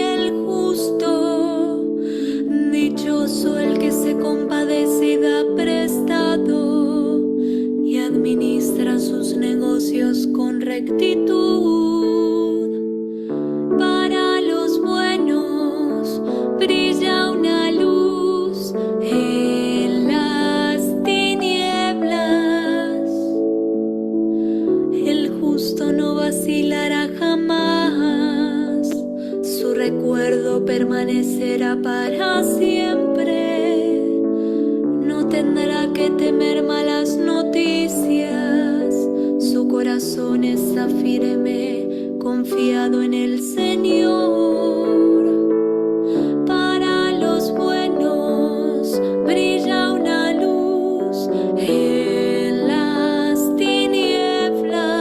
el justo, dichoso el que se compadece y da prestado y administra sus negocios con rectitud. Para los buenos brilla una luz en las tinieblas. El justo no vacilará jamás, su recuerdo permanecerá para siempre. No tendrá que temer malas noticias, su corazón está firme, confiado en el Señor. Para los buenos brilla una luz en las tinieblas.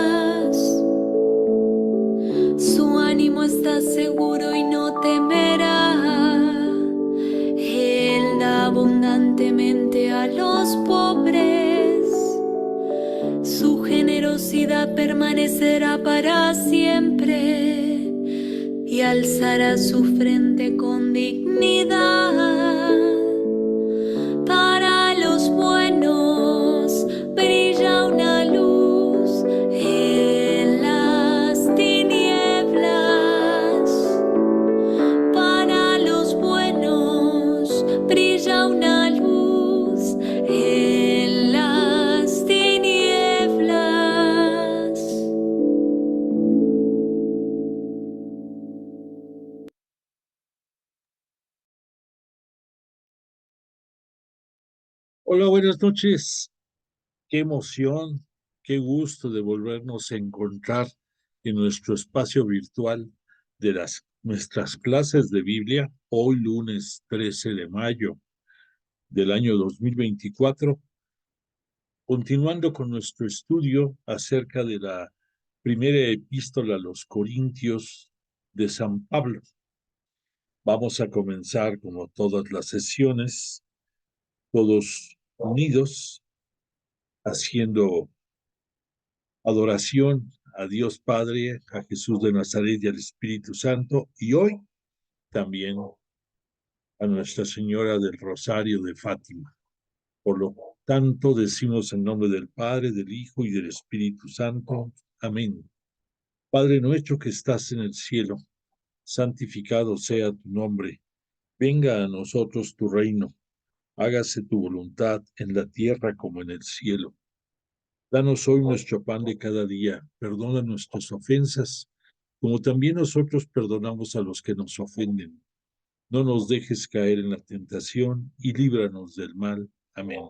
Su ánimo está seguro y no temerá. Él da abundantemente a los pobres. Su generosidad permanecerá para siempre y alzará su frente con dignidad. Para los buenos brilla una luz en las tinieblas. Para los buenos brilla una luz en las tinieblas. Hola, buenas noches. Qué emoción, qué gusto de volvernos a encontrar en nuestro espacio virtual de nuestras clases de Biblia, hoy lunes 13 de mayo del año 2024, continuando con nuestro estudio acerca de la primera epístola a los Corintios de San Pablo. Vamos a comenzar, como todas las sesiones, todos unidos, haciendo adoración a Dios Padre, a Jesús de Nazaret y al Espíritu Santo, y hoy también a Nuestra Señora del Rosario de Fátima. Por lo tanto, decimos en nombre del Padre, del Hijo y del Espíritu Santo. Amén. Padre nuestro que estás en el cielo, santificado sea tu nombre. Venga a nosotros tu reino. Hágase tu voluntad en la tierra como en el cielo. Danos hoy nuestro pan de cada día. Perdona nuestras ofensas, como también nosotros perdonamos a los que nos ofenden. No nos dejes caer en la tentación y líbranos del mal. Amén.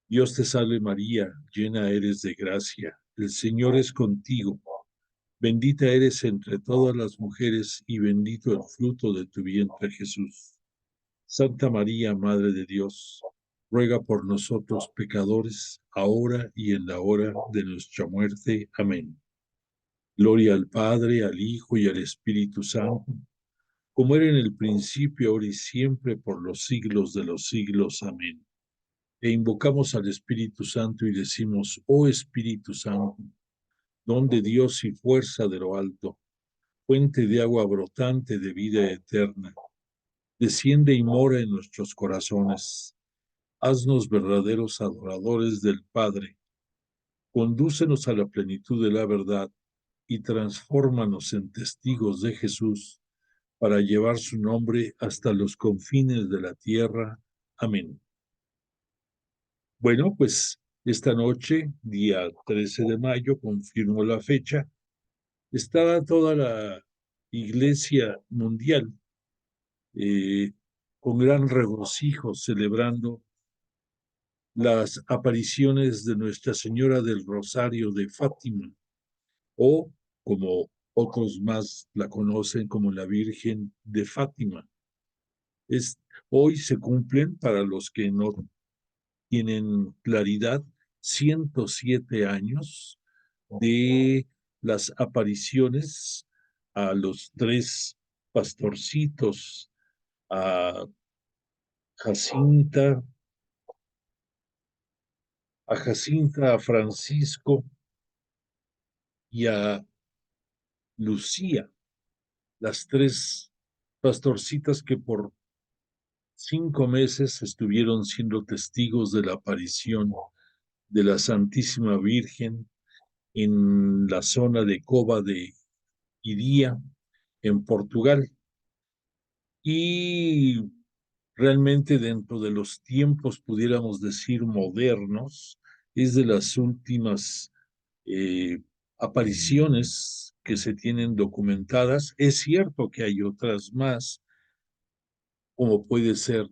Dios te salve María, llena eres de gracia. El Señor es contigo. Bendita eres entre todas las mujeres y bendito el fruto de tu vientre Jesús. Santa María, Madre de Dios, ruega por nosotros pecadores, ahora y en la hora de nuestra muerte. Amén. Gloria al Padre, al Hijo y al Espíritu Santo, como era en el principio, ahora y siempre, por los siglos de los siglos. Amén. E invocamos al Espíritu Santo y decimos: oh Espíritu Santo, don de Dios y fuerza de lo alto, fuente de agua brotante de vida eterna, desciende y mora en nuestros corazones. Haznos verdaderos adoradores del Padre. Condúcenos a la plenitud de la verdad y transfórmanos en testigos de Jesús para llevar su nombre hasta los confines de la tierra. Amén. Bueno, pues esta noche, día 13 de mayo, confirmo la fecha, está toda la Iglesia mundial eh, con gran regocijo celebrando las apariciones de Nuestra Señora del Rosario de Fátima, o como otros más la conocen como la Virgen de Fátima. Hoy se cumplen, para los que no tienen claridad, 107 años de las apariciones a los tres pastorcitos, a Jacinta, a Francisco y a Lucía. las tres pastorcitas que por 5 meses estuvieron siendo testigos de la aparición de la Santísima Virgen en la zona de Cova de Iria, en Portugal. Y realmente dentro de los tiempos, pudiéramos decir, modernos, es de las últimas apariciones que se tienen documentadas. Es cierto que hay otras más, como puede ser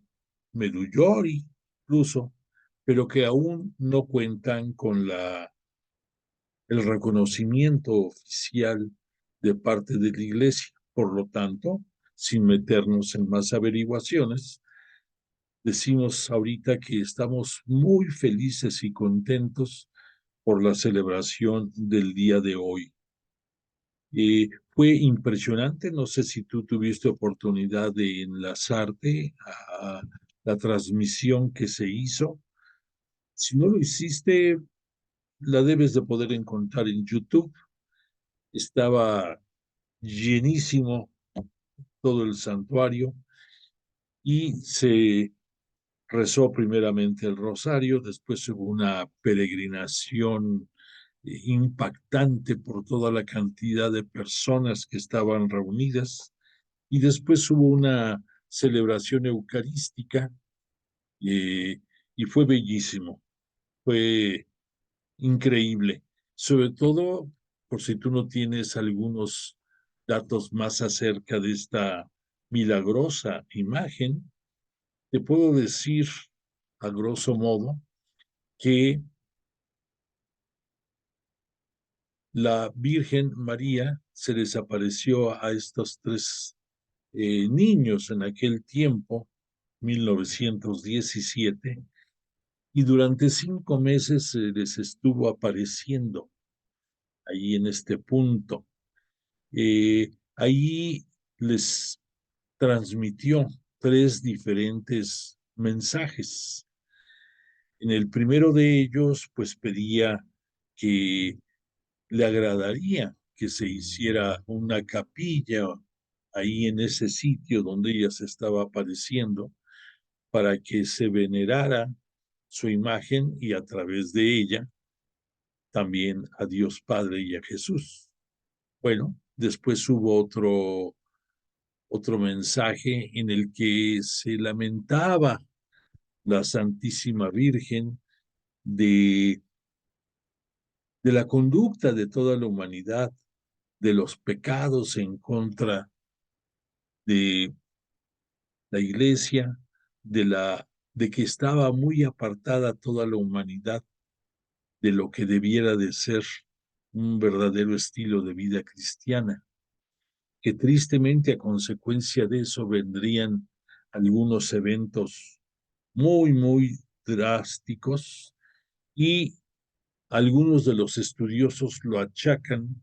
Medjugorje incluso, pero que aún no cuentan con el reconocimiento oficial de parte de la Iglesia. Por lo tanto, sin meternos en más averiguaciones, decimos ahorita que estamos muy felices y contentos por la celebración del día de hoy. Fue impresionante, no sé si tú tuviste oportunidad de enlazarte a la transmisión que se hizo. Si no lo hiciste, la debes de poder encontrar en YouTube. Estaba llenísimo todo el santuario y se rezó primeramente el rosario, después hubo una peregrinación impactante por toda la cantidad de personas que estaban reunidas y después hubo una celebración eucarística eh, y fue bellísimo, fue increíble, sobre todo por si tú no tienes algunos datos más acerca de esta milagrosa imagen, te puedo decir a grosso modo que la Virgen María se les apareció a estos tres niños en aquel tiempo, 1917, y durante 5 meses se les estuvo apareciendo ahí en este punto. Ahí les transmitió tres diferentes mensajes. En el primero de ellos, pues pedía que le agradaría que se hiciera una capilla ahí en ese sitio donde ella se estaba apareciendo para que se venerara su imagen y a través de ella también a Dios Padre y a Jesús. Bueno, después hubo otro mensaje en el que se lamentaba la Santísima Virgen de, de la conducta de toda la humanidad, de los pecados en contra de la Iglesia, de que estaba muy apartada toda la humanidad de lo que debiera de ser un verdadero estilo de vida cristiana, que tristemente a consecuencia de eso vendrían algunos eventos muy, muy drásticos y algunos de los estudiosos lo achacan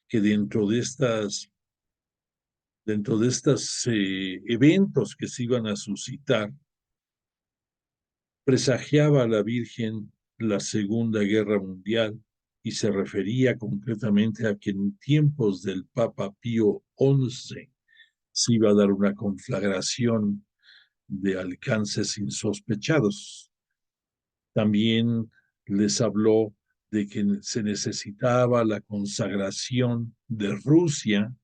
que dentro de estos eventos que se iban a suscitar, presagiaba a la Virgen la Segunda Guerra Mundial y se refería concretamente a que en tiempos del Papa Pío XI se iba a dar una conflagración de alcances insospechados. También les habló de que se necesitaba la consagración de Rusia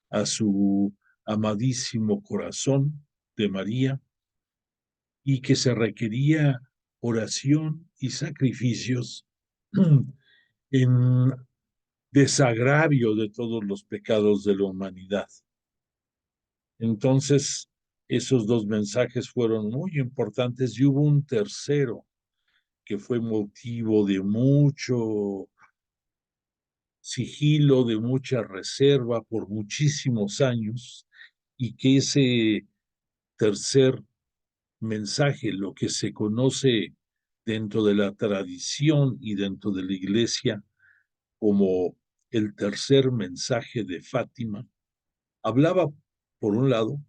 a su amadísimo corazón de María y que se requería oración y sacrificios en desagravio de todos los pecados de la humanidad. Entonces, esos dos mensajes fueron muy importantes y hubo un tercero que fue motivo de mucho sigilo, de mucha reserva por muchísimos años, y que ese tercer mensaje, lo que se conoce dentro de la tradición y dentro de la iglesia como el tercer mensaje de Fátima, hablaba, por un lado,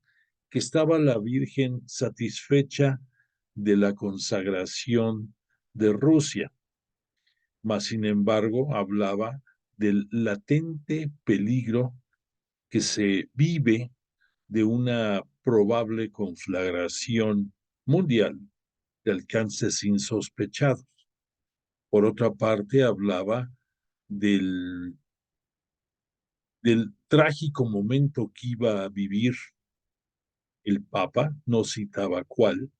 que estaba la Virgen satisfecha de la consagración de Rusia, mas sin embargo hablaba del latente peligro que se vive de una probable conflagración mundial de alcances insospechados. Por otra parte, hablaba del, del trágico momento que iba a vivir el Papa, no citaba cuál,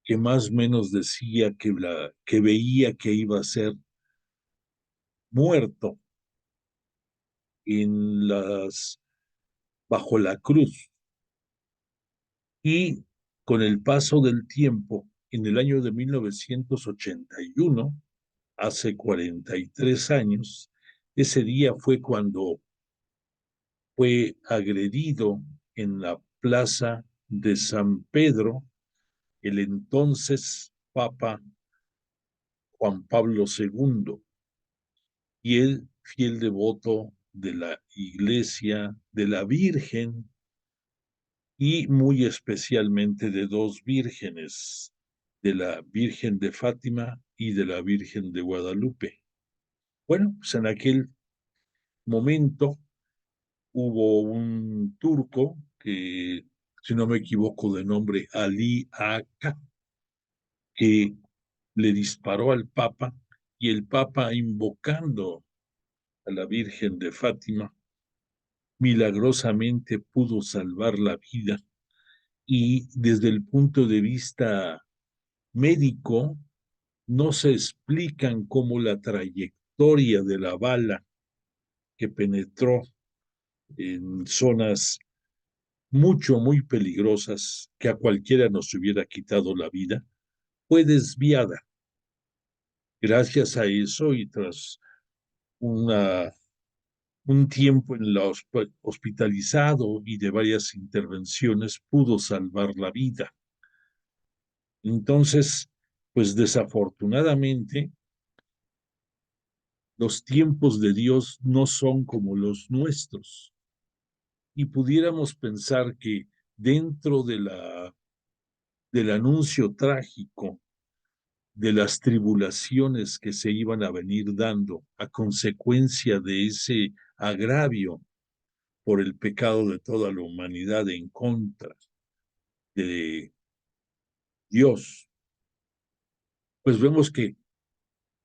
que más o menos decía que veía que iba a ser muerto bajo la cruz. Y con el paso del tiempo, en el año de 1981, hace 43 años, ese día fue cuando fue agredido en la plaza de San Pedro el entonces Papa Juan Pablo II, y él, fiel devoto de la Iglesia, de la Virgen y muy especialmente de dos vírgenes, de la Virgen de Fátima y de la Virgen de Guadalupe. Bueno, pues en aquel momento hubo un turco que, si no me equivoco, de nombre Ali Aka, que le disparó al Papa, y el Papa, invocando a la Virgen de Fátima, milagrosamente pudo salvar la vida. Y desde el punto de vista médico, no se explican cómo la trayectoria de la bala que penetró en zonas muy peligrosas, que a cualquiera nos hubiera quitado la vida, fue desviada. Gracias a eso, y tras una, un tiempo en la hospitalizado y de varias intervenciones, pudo salvar la vida. Entonces, pues desafortunadamente, los tiempos de Dios no son como los nuestros. Y pudiéramos pensar que dentro del anuncio trágico de las tribulaciones que se iban a venir dando a consecuencia de ese agravio por el pecado de toda la humanidad en contra de Dios, pues vemos que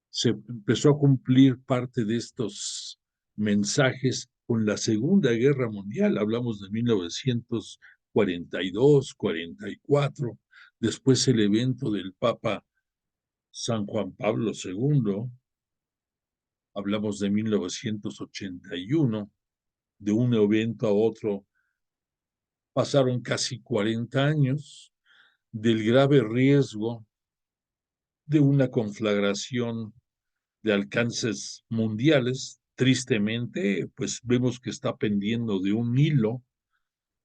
se empezó a cumplir parte de estos mensajes con la Segunda Guerra Mundial. Hablamos de 1942, 44, después el evento del Papa San Juan Pablo II, hablamos de 1981, de un evento a otro pasaron casi 40 años, del grave riesgo de una conflagración de alcances mundiales. Tristemente, pues vemos que está pendiendo de un hilo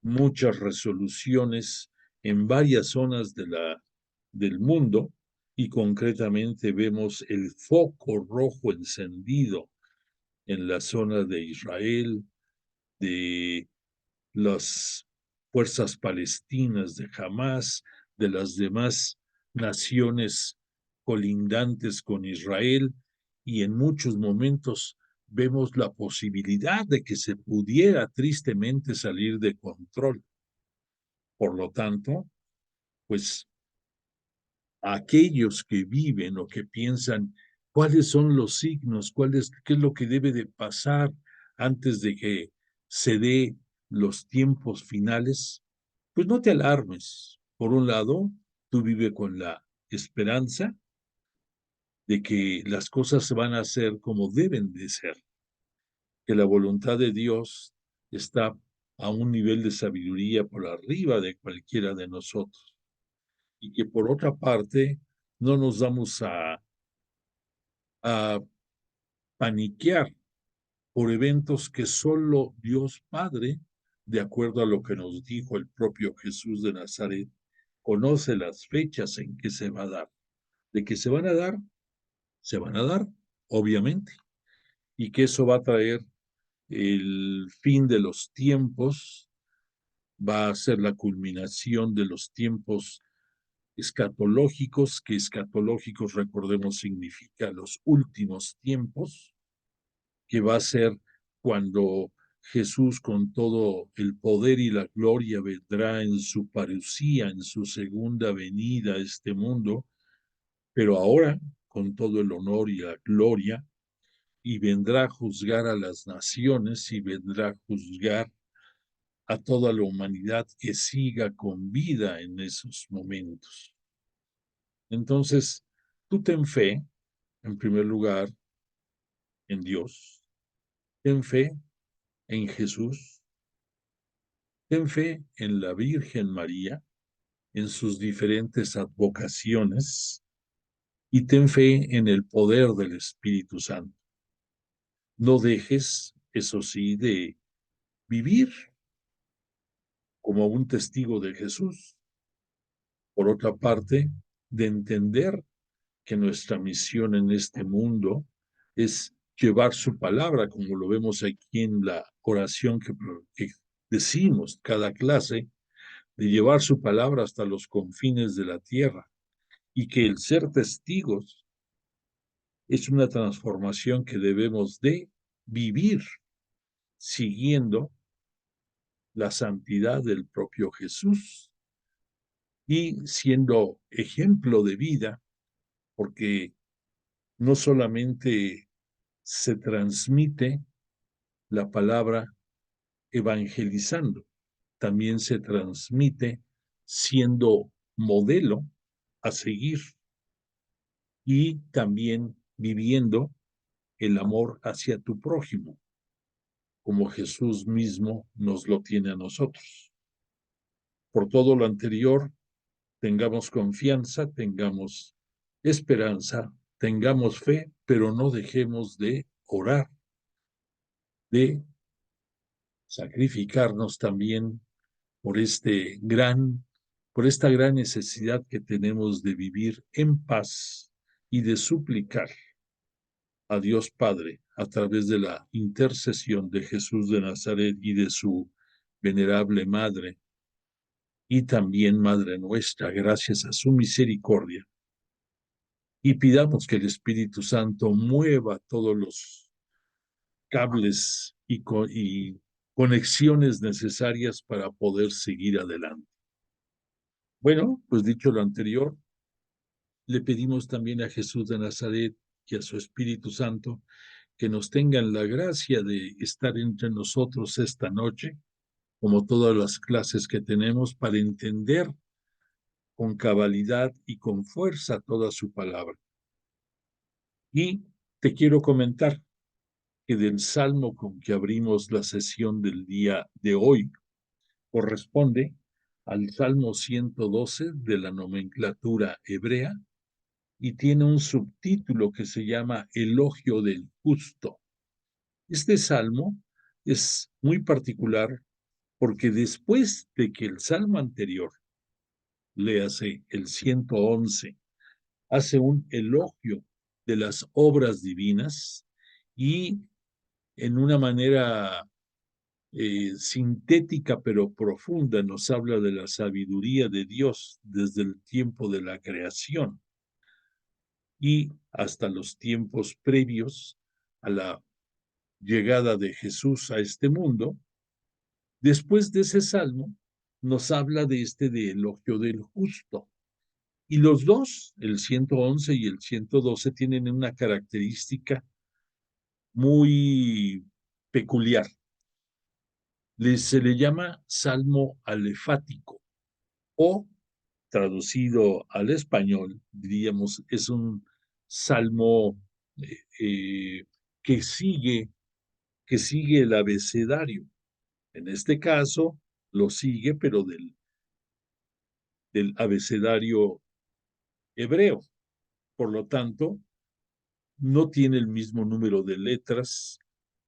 muchas resoluciones en varias zonas del mundo, y concretamente vemos el foco rojo encendido en la zona de Israel, de las fuerzas palestinas de Hamas, de las demás naciones colindantes con Israel, y en muchos momentos vemos la posibilidad de que se pudiera tristemente salir de control. Por lo tanto, pues aquellos que viven o que piensan cuáles son los signos, qué es lo que debe de pasar antes de que se dé los tiempos finales, pues no te alarmes. Por un lado, tú vive con la esperanza de que las cosas van a ser como deben de ser, que la voluntad de Dios está a un nivel de sabiduría por arriba de cualquiera de nosotros, y que por otra parte no nos vamos a paniquear por eventos que solo Dios Padre, de acuerdo a lo que nos dijo el propio Jesús de Nazaret, conoce las fechas en que se va a dar. De que se van a dar, obviamente, y que eso va a traer el fin de los tiempos, va a ser la culminación de los tiempos escatológicos, que escatológicos, recordemos, significa los últimos tiempos, que va a ser cuando Jesús con todo el poder y la gloria vendrá en su parucía, en su segunda venida a este mundo, pero ahora con todo el honor y la gloria, y vendrá a juzgar a las naciones y vendrá a juzgar a toda la humanidad que siga con vida en esos momentos. Entonces, tú ten fe, en primer lugar, en Dios, ten fe en Jesús, ten fe en la Virgen María, en sus diferentes advocaciones, y ten fe en el poder del Espíritu Santo. No dejes, eso sí, de vivir como un testigo de Jesús. Por otra parte, de entender que nuestra misión en este mundo es llevar su palabra, como lo vemos aquí en la oración que decimos cada clase, de llevar su palabra hasta los confines de la tierra, y que el ser testigos es una transformación que debemos de vivir siguiendo la santidad del propio Jesús y siendo ejemplo de vida, porque no solamente se transmite la palabra evangelizando, también se transmite siendo modelo a seguir y también viviendo el amor hacia tu prójimo, como Jesús mismo nos lo tiene a nosotros. Por todo lo anterior, tengamos confianza, tengamos esperanza, tengamos fe, pero no dejemos de orar, de sacrificarnos también por por esta gran necesidad que tenemos de vivir en paz y de suplicar a Dios Padre a través de la intercesión de Jesús de Nazaret y de su venerable Madre, y también Madre nuestra, gracias a su misericordia. Y pidamos que el Espíritu Santo mueva todos los cables y conexiones necesarias para poder seguir adelante. Bueno, pues dicho lo anterior, le pedimos también a Jesús de Nazaret y a su Espíritu Santo que nos tengan la gracia de estar entre nosotros esta noche, como todas las clases que tenemos, para entender con cabalidad y con fuerza toda su palabra. Y te quiero comentar que del salmo con que abrimos la sesión del día de hoy corresponde al Salmo 112 de la nomenclatura hebrea y tiene un subtítulo que se llama Elogio del Justo. Este salmo es muy particular porque después de que el salmo anterior, léase el 111, hace un elogio de las obras divinas y en una manera sintética pero profunda nos habla de la sabiduría de Dios desde el tiempo de la creación y hasta los tiempos previos a la llegada de Jesús a este mundo. Después de ese salmo nos habla de elogio del justo. Y los dos, el 111 y el 112, tienen una característica muy peculiar. Se le llama salmo alefático o, traducido al español, diríamos, es un salmo eh, eh, que sigue el abecedario. En este caso, lo sigue, pero del abecedario hebreo. Por lo tanto, no tiene el mismo número de letras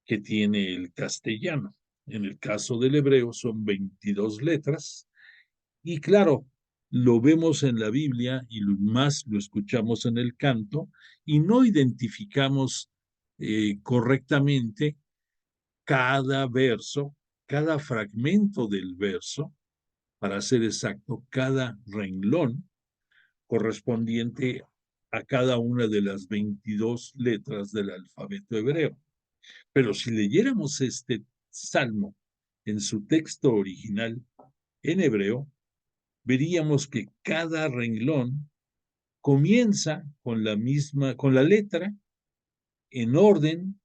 que tiene el castellano. En el caso del hebreo son 22 letras y claro, lo vemos en la Biblia y más lo escuchamos en el canto y no identificamos correctamente cada verso, cada fragmento del verso, para ser exacto, cada renglón correspondiente a cada una de las 22 letras del alfabeto hebreo. Pero si leyéramos este salmo en su texto original en hebreo, veríamos que cada renglón comienza con la letra en orden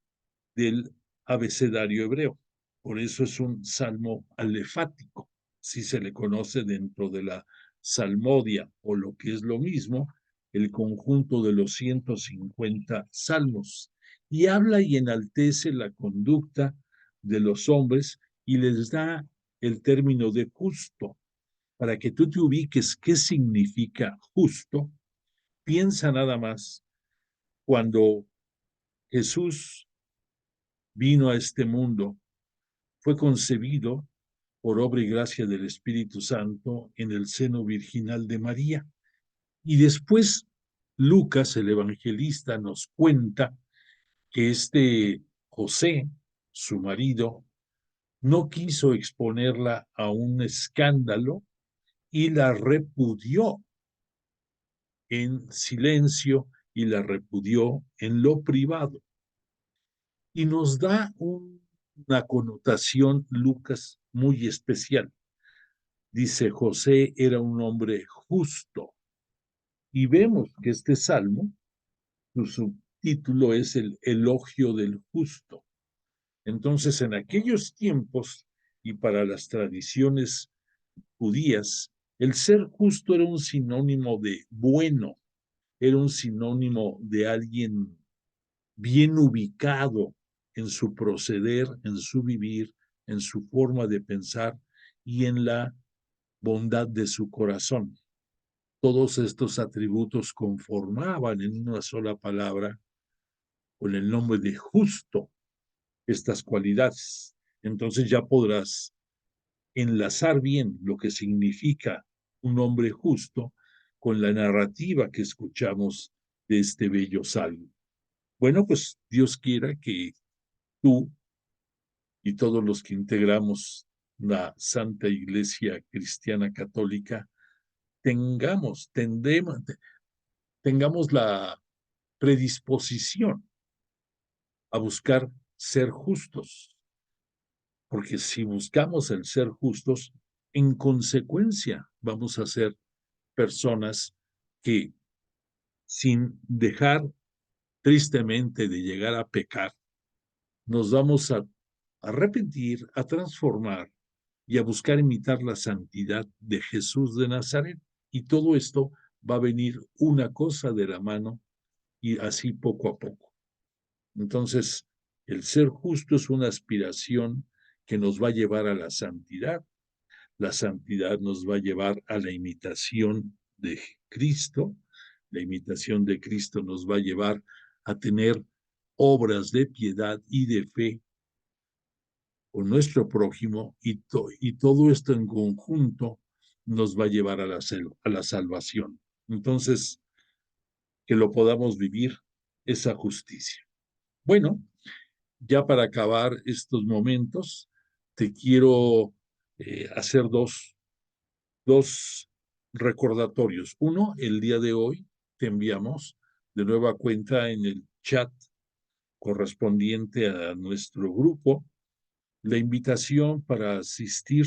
del abecedario hebreo. Por eso es un salmo alefático, si se le conoce dentro de la salmodia, o lo que es lo mismo, el conjunto de los 150 salmos, y habla y enaltece la conducta de los hombres y les da el término de justo. Para que tú te ubiques qué significa justo, piensa nada más cuando Jesús vino a este mundo, fue concebido por obra y gracia del Espíritu Santo en el seno virginal de María. Y después Lucas, el evangelista, nos cuenta que este José, su marido, no quiso exponerla a un escándalo y la repudió en silencio y la repudió en lo privado. Y nos da una connotación, Lucas, muy especial. Dice, José era un hombre justo. Y vemos que este salmo, su subtítulo es el elogio del justo. Entonces, en aquellos tiempos y para las tradiciones judías, el ser justo era un sinónimo de bueno, era un sinónimo de alguien bien ubicado en su proceder, en su vivir, en su forma de pensar y en la bondad de su corazón. Todos estos atributos conformaban en una sola palabra, con el nombre de justo, estas cualidades. Entonces ya podrás enlazar bien lo que significa un hombre justo con la narrativa que escuchamos de este bello salmo. Bueno, pues Dios quiera que tú y todos los que integramos la Santa Iglesia Cristiana Católica tengamos la predisposición a buscar ser justos, porque si buscamos el ser justos, en consecuencia vamos a ser personas que, sin dejar tristemente de llegar a pecar, nos vamos a arrepentir, a transformar y a buscar imitar la santidad de Jesús de Nazaret. Y todo esto va a venir una cosa de la mano y así poco a poco. Entonces, el ser justo es una aspiración que nos va a llevar a la santidad. La santidad nos va a llevar a la imitación de Cristo. La imitación de Cristo nos va a llevar a tener obras de piedad y de fe con nuestro prójimo, y todo esto en conjunto nos va a llevar a la salvación. Entonces, que lo podamos vivir esa justicia. Bueno, ya para acabar estos momentos, te quiero hacer dos recordatorios. Uno, el día de hoy te enviamos de nueva cuenta en el chat correspondiente a nuestro grupo la invitación para asistir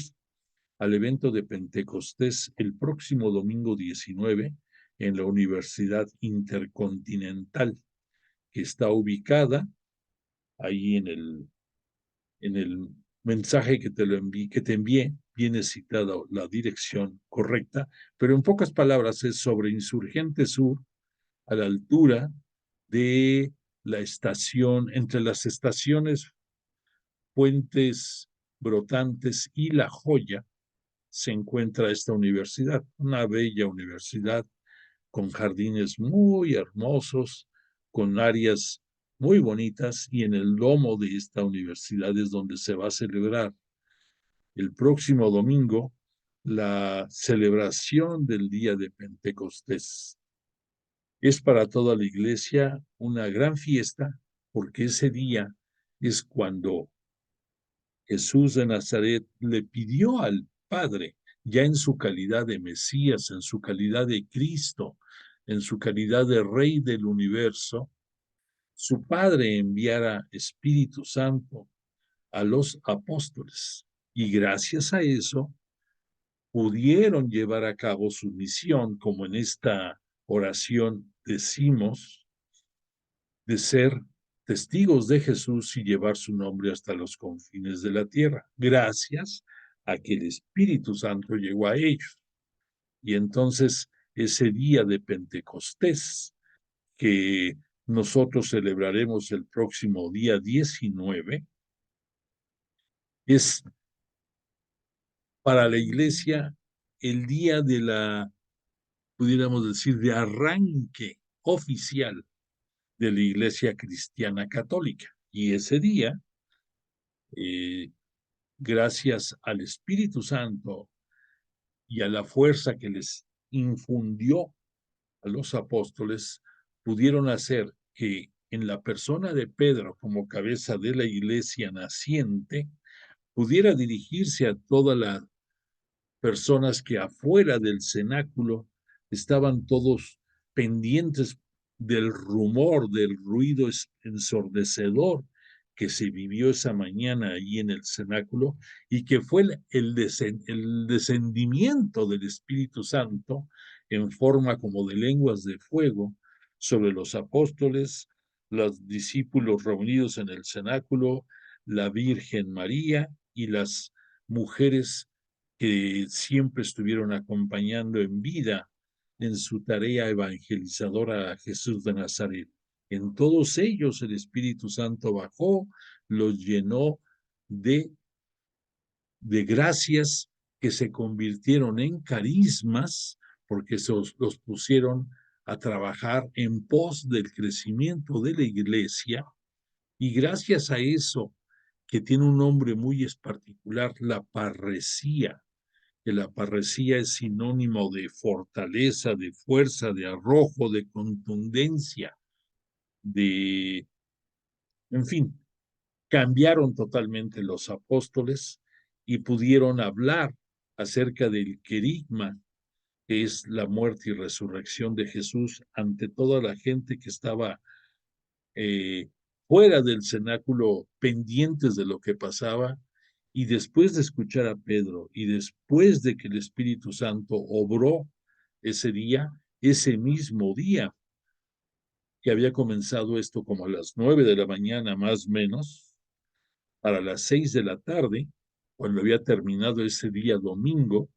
al evento de Pentecostés el próximo domingo 19 en la Universidad Intercontinental, que está ubicada ahí en el mensaje que te envié, viene citada la dirección correcta, pero en pocas palabras es sobre Insurgente Sur, a la altura de la estación, entre las estaciones Puentes Brotantes y La Joya, se encuentra esta universidad, una bella universidad con jardines muy hermosos, con áreas muy bonitas, y en el lomo de esta universidad es donde se va a celebrar el próximo domingo la celebración del día de Pentecostés. Es para toda la iglesia una gran fiesta, porque ese día es cuando Jesús de Nazaret le pidió al Padre, ya en su calidad de Mesías, en su calidad de Cristo, en su calidad de Rey del universo, su Padre enviara Espíritu Santo a los apóstoles. Y gracias a eso pudieron llevar a cabo su misión, como en esta oración decimos, de ser testigos de Jesús y llevar su nombre hasta los confines de la tierra, gracias a que el Espíritu Santo llegó a ellos. Y entonces ese día de Pentecostés, que nosotros celebraremos el próximo día 19, es para la iglesia el día de la, pudiéramos decir, de arranque oficial de la iglesia cristiana católica. Y ese día, gracias al Espíritu Santo y a la fuerza que les infundió a los apóstoles, pudieron hacer que en la persona de Pedro como cabeza de la iglesia naciente, pudiera dirigirse a todas las personas que afuera del cenáculo estaban todos pendientes del rumor, del ruido ensordecedor que se vivió esa mañana allí en el cenáculo y que fue el descendimiento del Espíritu Santo en forma como de lenguas de fuego sobre los apóstoles, los discípulos reunidos en el cenáculo, la Virgen María y las mujeres que siempre estuvieron acompañando en vida en su tarea evangelizadora a Jesús de Nazaret. En todos ellos el Espíritu Santo bajó, los llenó de, de gracias que se convirtieron en carismas porque los pusieron a trabajar en pos del crecimiento de la iglesia y gracias a eso, que tiene un nombre muy particular, la parresía, que la parresía es sinónimo de fortaleza, de fuerza, de arrojo, de contundencia, en fin, cambiaron totalmente los apóstoles y pudieron hablar acerca del querigma, que es la muerte y resurrección de Jesús ante toda la gente que estaba eh, fuera del cenáculo, pendientes de lo que pasaba, y después de escuchar a Pedro y después de que el Espíritu Santo obró ese mismo día, que había comenzado esto como a las 9 de la mañana más o menos, para las 6 de la tarde, cuando había terminado ese día domingo,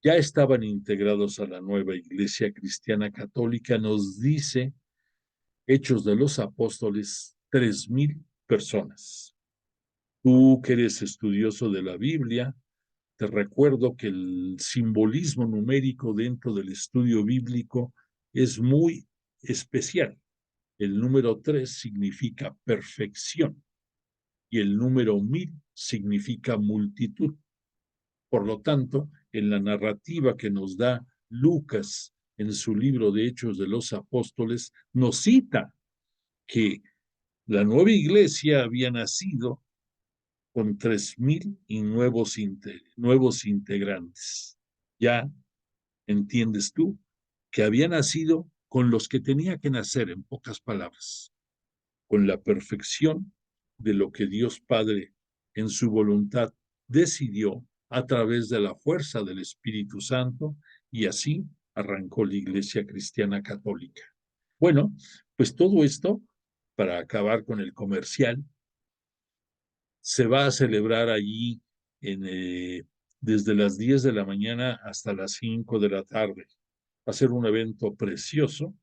ya estaban integrados a la nueva Iglesia Cristiana Católica, nos dice Hechos de los Apóstoles, 3,000 personas. Tú que eres estudioso de la Biblia, te recuerdo que el simbolismo numérico dentro del estudio bíblico es muy especial. El número 3 significa perfección y el número 1000 significa multitud. Por lo tanto, en la narrativa que nos da Lucas en su libro de Hechos de los Apóstoles, nos cita que la nueva iglesia había nacido con 3,000 y nuevos integrantes. Ya entiendes tú que había nacido con los que tenía que nacer, en pocas palabras, con la perfección de lo que Dios Padre en su voluntad decidió a través de la fuerza del Espíritu Santo, y así arrancó la Iglesia Cristiana Católica. Bueno, pues todo esto, para acabar con el comercial, se va a celebrar allí desde las 10 de la mañana hasta las 5 de la tarde. Va a ser un evento precioso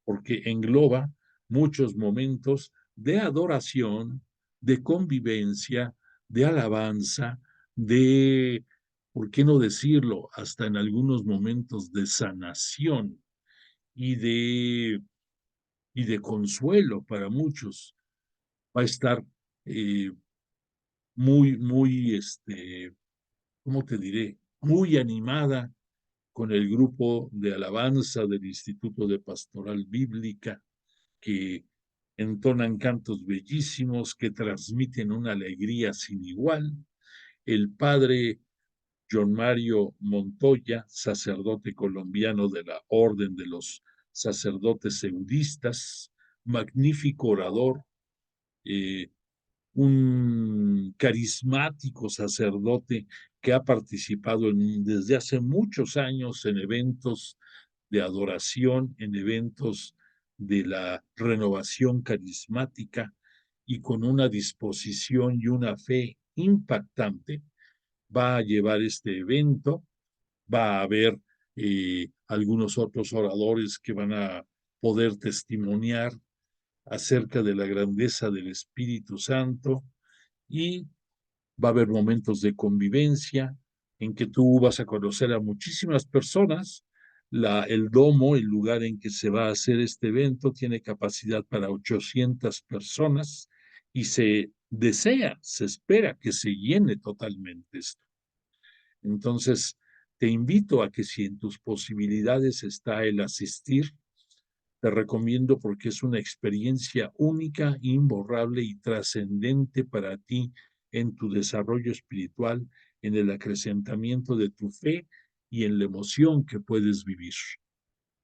porque engloba muchos momentos de adoración, de convivencia, de alabanza, ¿por qué no decirlo?, hasta en algunos momentos de sanación y de consuelo para muchos. Va a estar muy, ¿cómo te diré? Muy animada con el grupo de alabanza del Instituto de Pastoral Bíblica, que entonan cantos bellísimos, que transmiten una alegría sin igual. El padre John Mario Montoya, sacerdote colombiano de la Orden de los Sacerdotes Eudistas, magnífico orador, un carismático sacerdote que ha participado desde hace muchos años en eventos de adoración, en eventos de la renovación carismática y con una disposición y una fe impactante, va a llevar este evento. Va a haber algunos otros oradores que van a poder testimoniar acerca de la grandeza del Espíritu Santo y va a haber momentos de convivencia en que tú vas a conocer a muchísimas personas. El domo, el lugar en que se va a hacer este evento, tiene capacidad para 800 personas y se desea, se espera que se llene totalmente esto. Entonces, te invito a que si en tus posibilidades está el asistir, te recomiendo porque es una experiencia única, imborrable y trascendente para ti en tu desarrollo espiritual, en el acrecentamiento de tu fe y en la emoción que puedes vivir.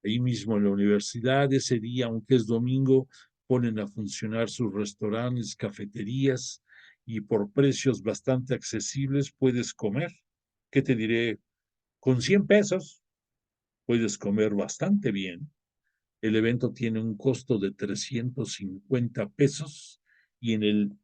Ahí mismo en la universidad, ese día, aunque es domingo, ponen a funcionar sus restaurantes, cafeterías y por precios bastante accesibles puedes comer. ¿Qué te diré? Con 100 pesos puedes comer bastante bien. El evento tiene un costo de 350 pesos y en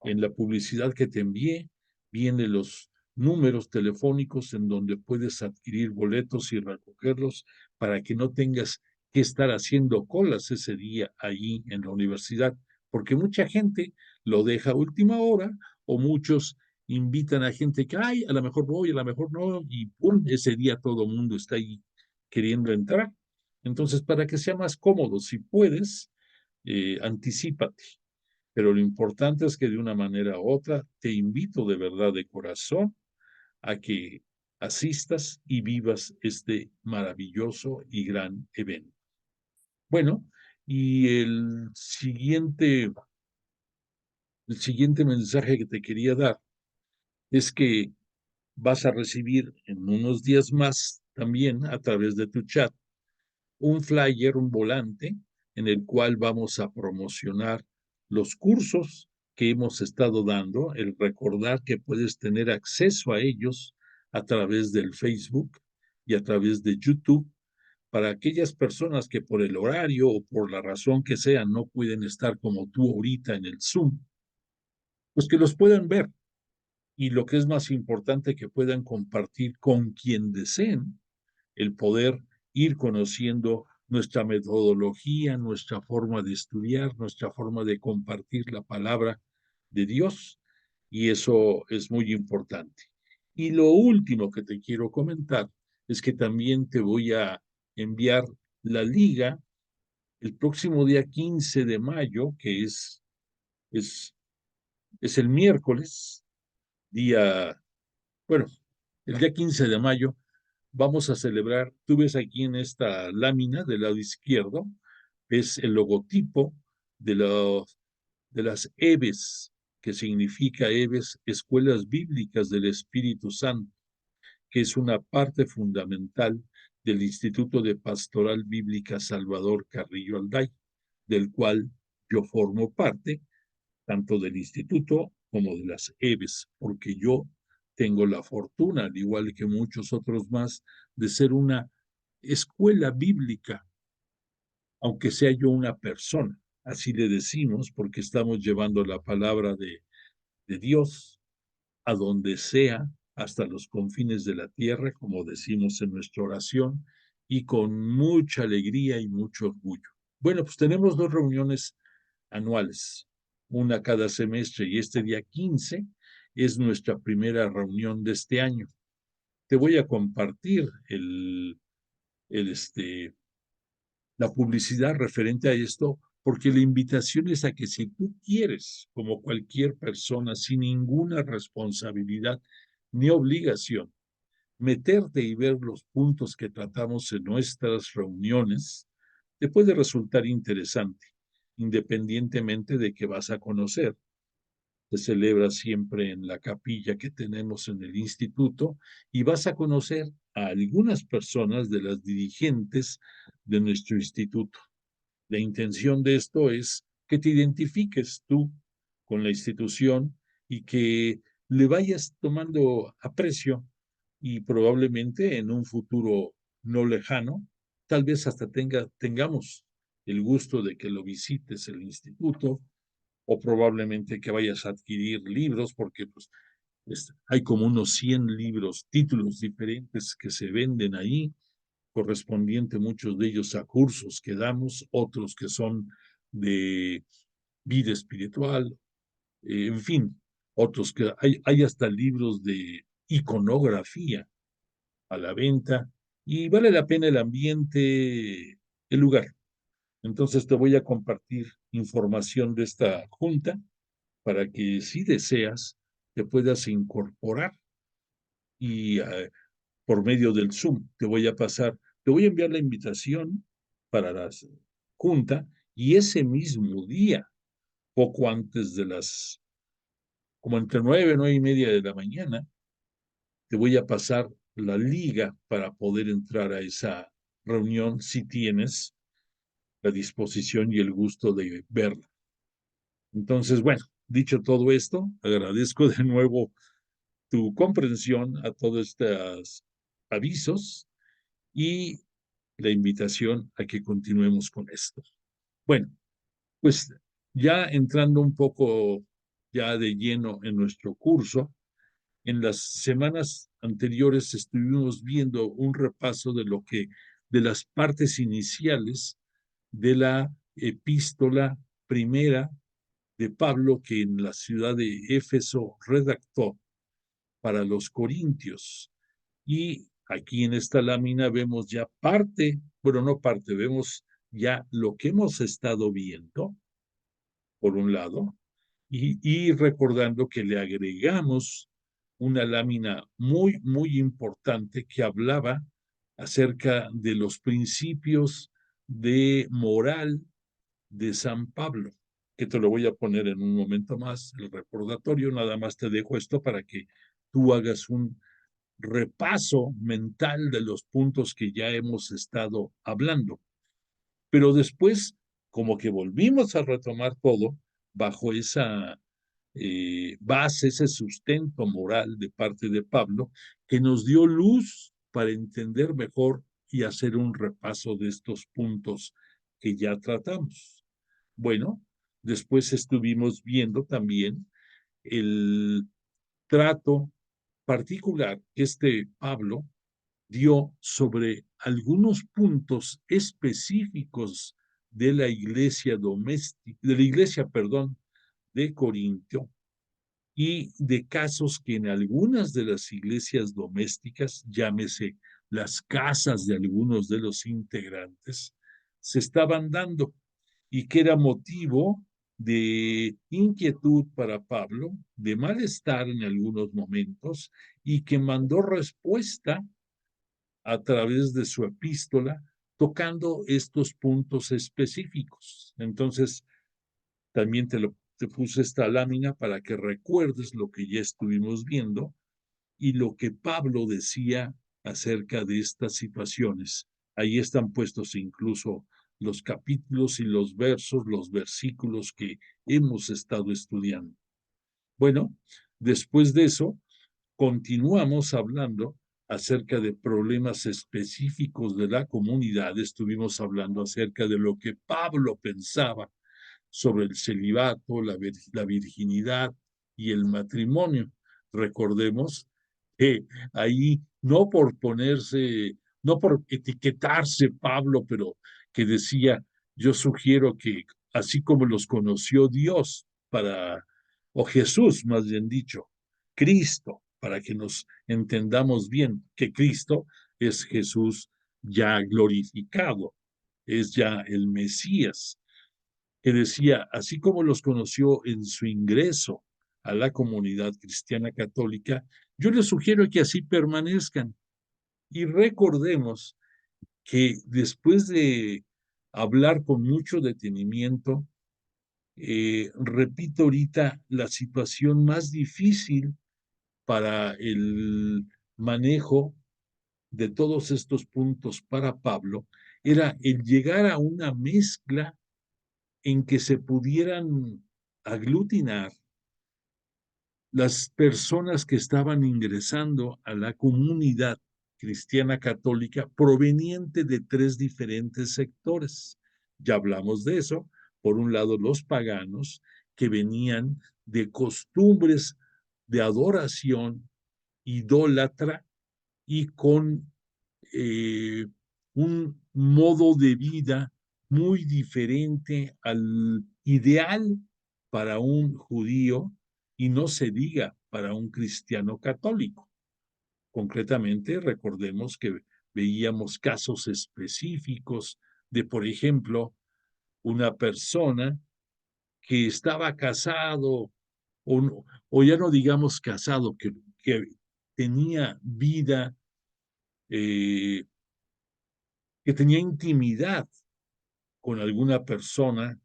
la publicidad que te envié vienen los números telefónicos en donde puedes adquirir boletos y recogerlos para que no tengas que estar haciendo colas ese día allí en la universidad, porque mucha gente lo deja a última hora o muchos invitan a gente que, ay, a lo mejor voy, a lo mejor no, y ¡pum!, ese día todo el mundo está ahí queriendo entrar. Entonces, para que sea más cómodo, si puedes, anticípate. Pero lo importante es que de una manera u otra te invito de verdad, de corazón, a que asistas y vivas este maravilloso y gran evento. Bueno, y el siguiente mensaje que te quería dar es que vas a recibir en unos días más también a través de tu chat un flyer, un volante, en el cual vamos a promocionar los cursos que hemos estado dando, el recordar que puedes tener acceso a ellos a través del Facebook y a través de YouTube para aquellas personas que por el horario o por la razón que sea no pueden estar como tú ahorita en el Zoom, pues que los puedan ver y lo que es más importante, que puedan compartir con quien deseen el poder ir conociendo nuestra metodología, nuestra forma de estudiar, nuestra forma de compartir la palabra de Dios, y eso es muy importante. Y lo último que te quiero comentar es que también te voy a enviar la liga el próximo día 15 de mayo, que es, es el miércoles, día, bueno, el día 15 de mayo vamos a celebrar. Tú ves aquí en esta lámina del lado izquierdo, es el logotipo de, de las EBES, que significa EBES, Escuelas Bíblicas del Espíritu Santo, que es una parte fundamental del Instituto de Pastoral Bíblica Salvador Carrillo Alday, del cual yo formo parte, tanto del instituto como de las EBES, porque yo tengo la fortuna, al igual que muchos otros más, de ser una escuela bíblica, aunque sea yo una persona. Así le decimos, porque estamos llevando la palabra de Dios a donde sea, hasta los confines de la tierra, como decimos en nuestra oración, y con mucha alegría y mucho orgullo. Bueno, pues tenemos 2 reuniones anuales, una cada semestre, y este día 15 es nuestra primera reunión de este año. Te voy a compartir la publicidad referente a esto, porque la invitación es a que si tú quieres, como cualquier persona, sin ninguna responsabilidad ni obligación, meterte y ver los puntos que tratamos en nuestras reuniones, te puede resultar interesante, independientemente de que vas a conocer. Se celebra siempre en la capilla que tenemos en el instituto y vas a conocer a algunas personas de las dirigentes de nuestro instituto. La intención de esto es que te identifiques tú con la institución y que le vayas tomando aprecio y probablemente en un futuro no lejano, tal vez hasta tengamos el gusto de que lo visites el instituto o probablemente que vayas a adquirir libros porque pues, hay como unos 100 libros, títulos diferentes que se venden ahí, correspondiente muchos de ellos a cursos que damos, otros que son de vida espiritual, en fin, otros que hay hasta libros de iconografía a la venta y vale la pena el ambiente, el lugar. Entonces te voy a compartir información de esta junta para que si deseas te puedas incorporar y por medio del Zoom te voy a enviar la invitación para la junta y ese mismo día, poco antes de como entre 9:30 de la mañana, te voy a pasar la liga para poder entrar a esa reunión si tienes la disposición y el gusto de verla. Entonces, bueno, dicho todo esto, agradezco de nuevo tu comprensión a todos estos avisos y la invitación a que continuemos con esto. Bueno, pues ya entrando un poco ya de lleno en nuestro curso, en las semanas anteriores estuvimos viendo un repaso de las partes iniciales de la epístola primera de Pablo que en la ciudad de Éfeso redactó para los corintios. Y aquí en esta lámina vemos ya parte, bueno, no parte, vemos ya lo que hemos estado viendo, por un lado, y recordando que le agregamos una lámina muy, muy importante que hablaba acerca de los principios de moral de San Pablo, que te lo voy a poner en un momento más, el recordatorio, nada más te dejo esto para que tú hagas un repaso mental de los puntos que ya hemos estado hablando. Pero después, como que volvimos a retomar todo bajo esa base, ese sustento moral de parte de Pablo, que nos dio luz para entender mejor y hacer un repaso de estos puntos que ya tratamos. Bueno, después estuvimos viendo también el trato particular que Pablo dio sobre algunos puntos específicos de la iglesia doméstica, de la iglesia, perdón, de Corintio y de casos que en algunas de las iglesias domésticas, llámese las casas de algunos de los integrantes, se estaban dando y que era motivo de inquietud para Pablo, de malestar en algunos momentos, y que mandó respuesta a través de su epístola, tocando estos puntos específicos. Entonces, también te puse esta lámina para que recuerdes lo que ya estuvimos viendo y lo que Pablo decía acerca de estas situaciones. Ahí están puestos incluso los capítulos y los versos, los versículos que hemos estado estudiando. Bueno, después de eso, continuamos hablando acerca de problemas específicos de la comunidad. Estuvimos hablando acerca de lo que Pablo pensaba sobre el celibato, la virginidad y el matrimonio. Recordemos que ahí no por ponerse, no por etiquetarse Pablo, pero que decía, yo sugiero que así como los conoció Dios o Jesús más bien dicho, Cristo, para que nos entendamos bien que Cristo es Jesús ya glorificado, es ya el Mesías, que decía, así como los conoció en su ingreso a la comunidad cristiana católica, yo les sugiero que así permanezcan. Y recordemos que después de hablar con mucho detenimiento, repito ahorita, la situación más difícil para el manejo de todos estos puntos para Pablo era el llegar a una mezcla en que se pudieran aglutinar las personas que estaban ingresando a la comunidad cristiana católica proveniente de tres diferentes sectores. Ya hablamos de eso. Por un lado, los paganos que venían de costumbres de adoración idólatra y con un modo de vida muy diferente al ideal para un judío y no se diga para un cristiano católico. Concretamente, recordemos que veíamos casos específicos de, por ejemplo, una persona que estaba casado o ya no digamos casado, que tenía vida, eh, que tenía intimidad con alguna persona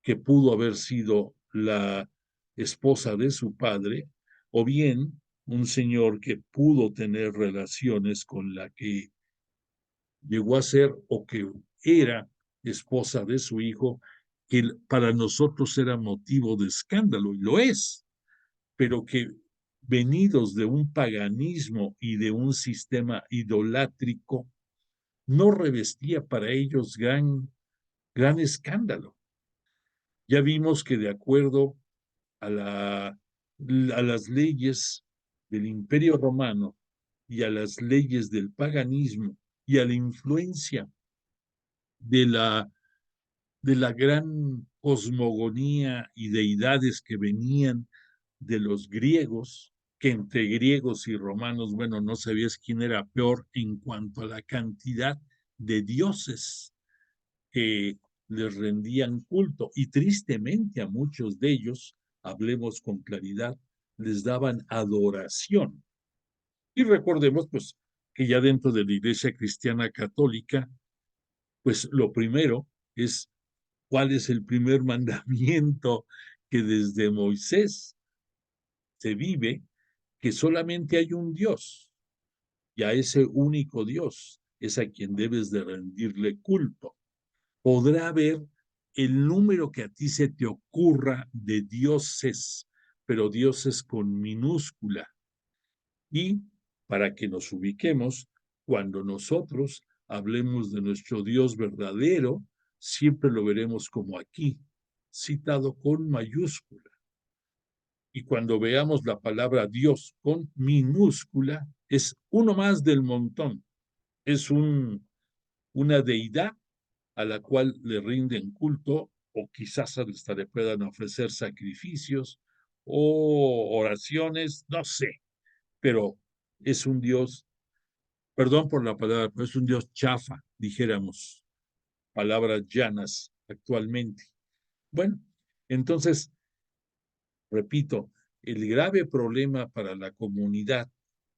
que pudo haber sido la esposa de su padre, o bien un señor que pudo tener relaciones con la que llegó a ser o que era esposa de su hijo, que para nosotros era motivo de escándalo, y lo es, pero que venidos de un paganismo y de un sistema idolátrico, no revestía para ellos gran escándalo. Ya vimos que de acuerdo a las leyes del Imperio Romano y a las leyes del paganismo y a la influencia de de la gran cosmogonía y deidades que venían de los griegos, que entre griegos y romanos, bueno, no sabías quién era peor en cuanto a la cantidad de dioses que les rendían culto. Y tristemente a muchos de ellos, hablemos con claridad, les daban adoración. Y recordemos, pues, que ya dentro de la Iglesia Cristiana Católica, pues lo primero es cuál es el primer mandamiento que desde Moisés se vive, que solamente hay un Dios, y a ese único Dios es a quien debes de rendirle culto. Podrá haber el número que a ti se te ocurra de dioses, pero dioses con minúscula. Y para que nos ubiquemos, cuando nosotros hablemos de nuestro Dios verdadero, siempre lo veremos como aquí, citado con mayúscula. Y cuando veamos la palabra Dios con minúscula, es uno más del montón. Es una deidad a la cual le rinden culto o quizás hasta le puedan ofrecer sacrificios o oraciones, no sé, pero es un Dios, perdón por la palabra, pero es un Dios chafa, dijéramos, palabras llanas actualmente. Bueno, entonces, repito, el grave problema para la comunidad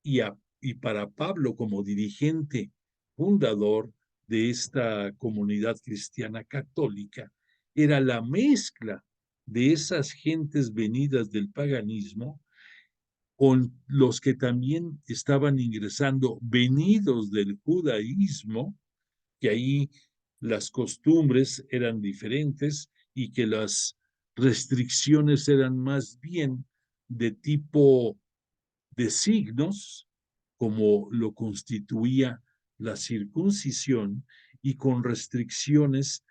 y para Pablo como dirigente fundador de esta comunidad cristiana católica era la mezcla de esas gentes venidas del paganismo con los que también estaban ingresando venidos del judaísmo, que ahí las costumbres eran diferentes y que las restricciones eran más bien de tipo de signos, como lo constituía la circuncisión, y con restricciones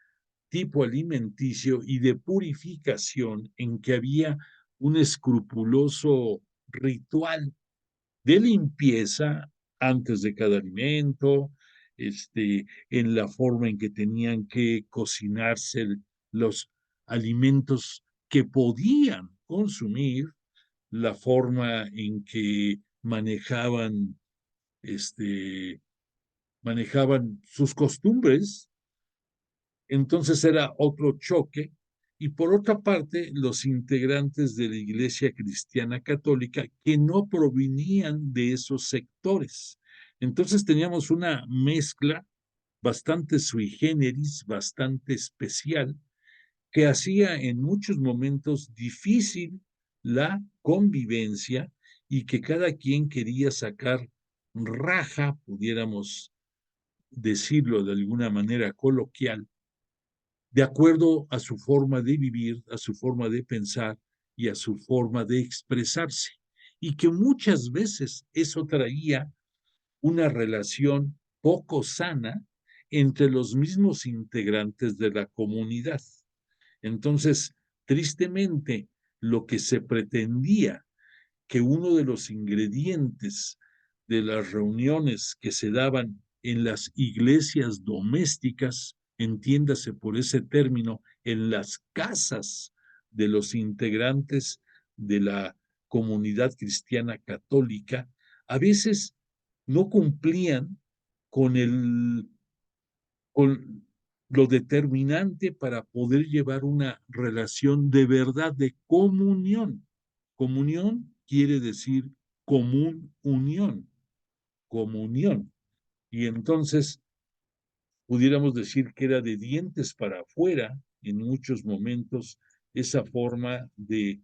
tipo alimenticio y de purificación, en que había un escrupuloso ritual de limpieza antes de cada alimento, en la forma en que tenían que cocinarse los alimentos que podían consumir, la forma en que este, manejaban sus costumbres. Entonces era otro choque. Y por otra parte, los integrantes de la Iglesia Cristiana Católica que no provenían de esos sectores. Entonces teníamos una mezcla bastante sui generis, bastante especial, que hacía en muchos momentos difícil la convivencia y que cada quien quería sacar raja, pudiéramos decirlo de alguna manera coloquial, de acuerdo a su forma de vivir, a su forma de pensar y a su forma de expresarse, y que muchas veces eso traía una relación poco sana entre los mismos integrantes de la comunidad. Entonces, tristemente, lo que se pretendía que uno de los ingredientes de las reuniones que se daban en las iglesias domésticas, entiéndase por ese término, en las casas de los integrantes de la comunidad cristiana católica, a veces no cumplían con con lo determinante para poder llevar una relación de verdad, de comunión. Comunión quiere decir común unión, comunión. Y entonces pudiéramos decir que era de dientes para afuera en muchos momentos esa forma de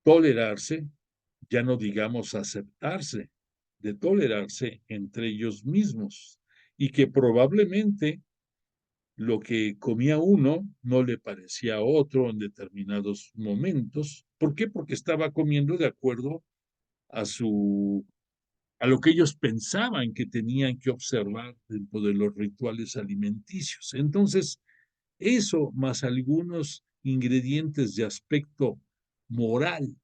tolerarse, ya no digamos aceptarse, de tolerarse entre ellos mismos, y que probablemente lo que comía uno no le parecía a otro en determinados momentos. ¿Por qué? Porque estaba comiendo de acuerdo a a lo que ellos pensaban que tenían que observar dentro de los rituales alimenticios. Entonces, eso más algunos ingredientes de aspecto moral,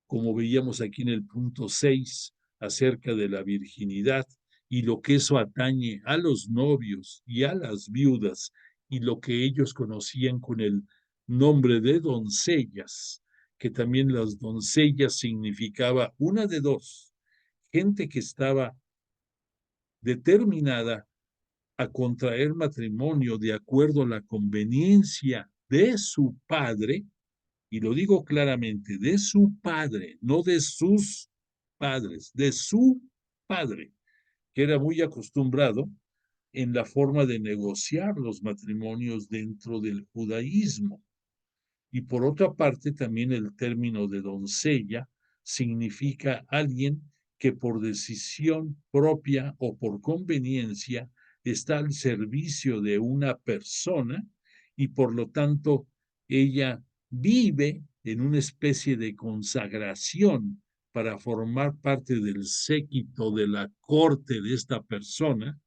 como veíamos aquí en el punto 6 acerca de la virginidad y lo que eso atañe a los novios y a las viudas y lo que ellos conocían con el nombre de doncellas, que también las doncellas significaba una de dos, gente que estaba determinada a contraer matrimonio de acuerdo a la conveniencia de su padre, y lo digo claramente, de su padre, no de sus padres, de su padre, que era muy acostumbrado en la forma de negociar los matrimonios dentro del judaísmo. Y por otra parte, también el término de doncella significa alguien que por decisión propia o por conveniencia está al servicio de una persona y por lo tanto ella vive en una especie de consagración para formar parte del séquito de la corte de esta persona,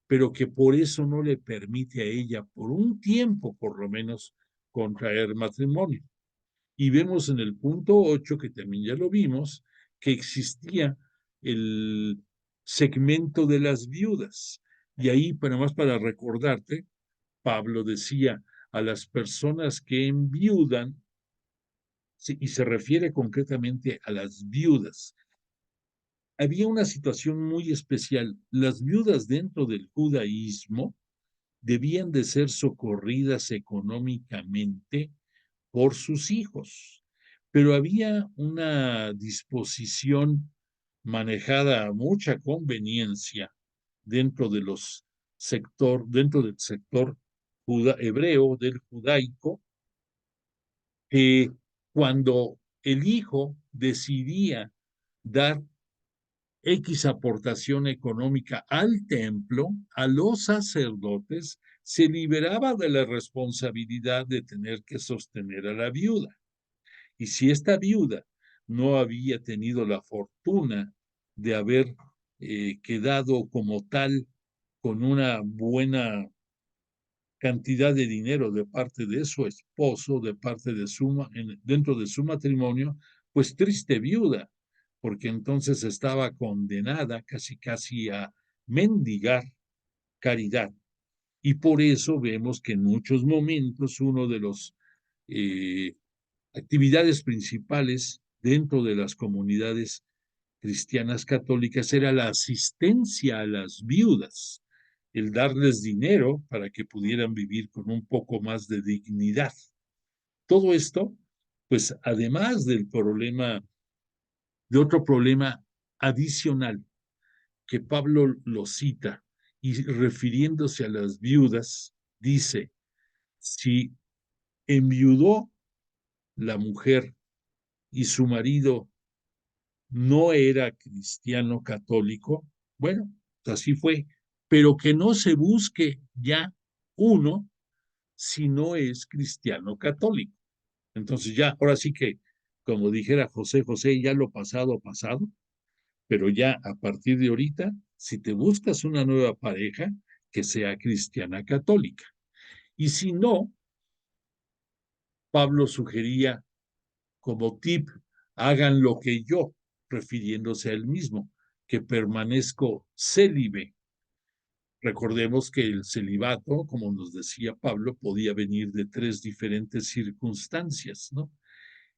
pero que por eso no le permite a ella, por un tiempo por lo menos, contraer matrimonio. Y vemos en el punto 8, que también ya lo vimos, que existía el segmento de las viudas. Y ahí, para más para recordarte, Pablo decía a las personas que enviudan, y se refiere concretamente a las viudas. Había una situación muy especial. Las viudas dentro del judaísmo debían de ser socorridas económicamente por sus hijos, pero había una disposición manejada a mucha conveniencia dentro de dentro del sector hebreo, del judaico, que cuando el hijo decidía dar X aportación económica al templo, a los sacerdotes, se liberaba de la responsabilidad de tener que sostener a la viuda. Y si esta viuda no había tenido la fortuna de haber quedado como tal con una buena cantidad de dinero de parte de su esposo, de parte de dentro de su matrimonio, pues triste viuda, porque entonces estaba condenada casi casi a mendigar caridad. Y por eso vemos que en muchos momentos uno de los actividades principales dentro de las comunidades cristianas católicas era la asistencia a las viudas, el darles dinero para que pudieran vivir con un poco más de dignidad. Todo esto, pues además de otro problema adicional, que Pablo lo cita y refiriéndose a las viudas, dice, si enviudó la mujer y su marido no era cristiano católico, bueno, así fue, pero que no se busque ya uno si no es cristiano católico. Entonces ya, ahora sí que, como dijera José José, ya lo pasado, pasado, pero ya a partir de ahorita, si te buscas una nueva pareja, que sea cristiana católica. Y si no, Pablo sugería como tip, hagan lo que yo, refiriéndose a él mismo, que permanezco célibe. Recordemos que el celibato, como nos decía Pablo, podía venir de tres diferentes circunstancias, ¿no?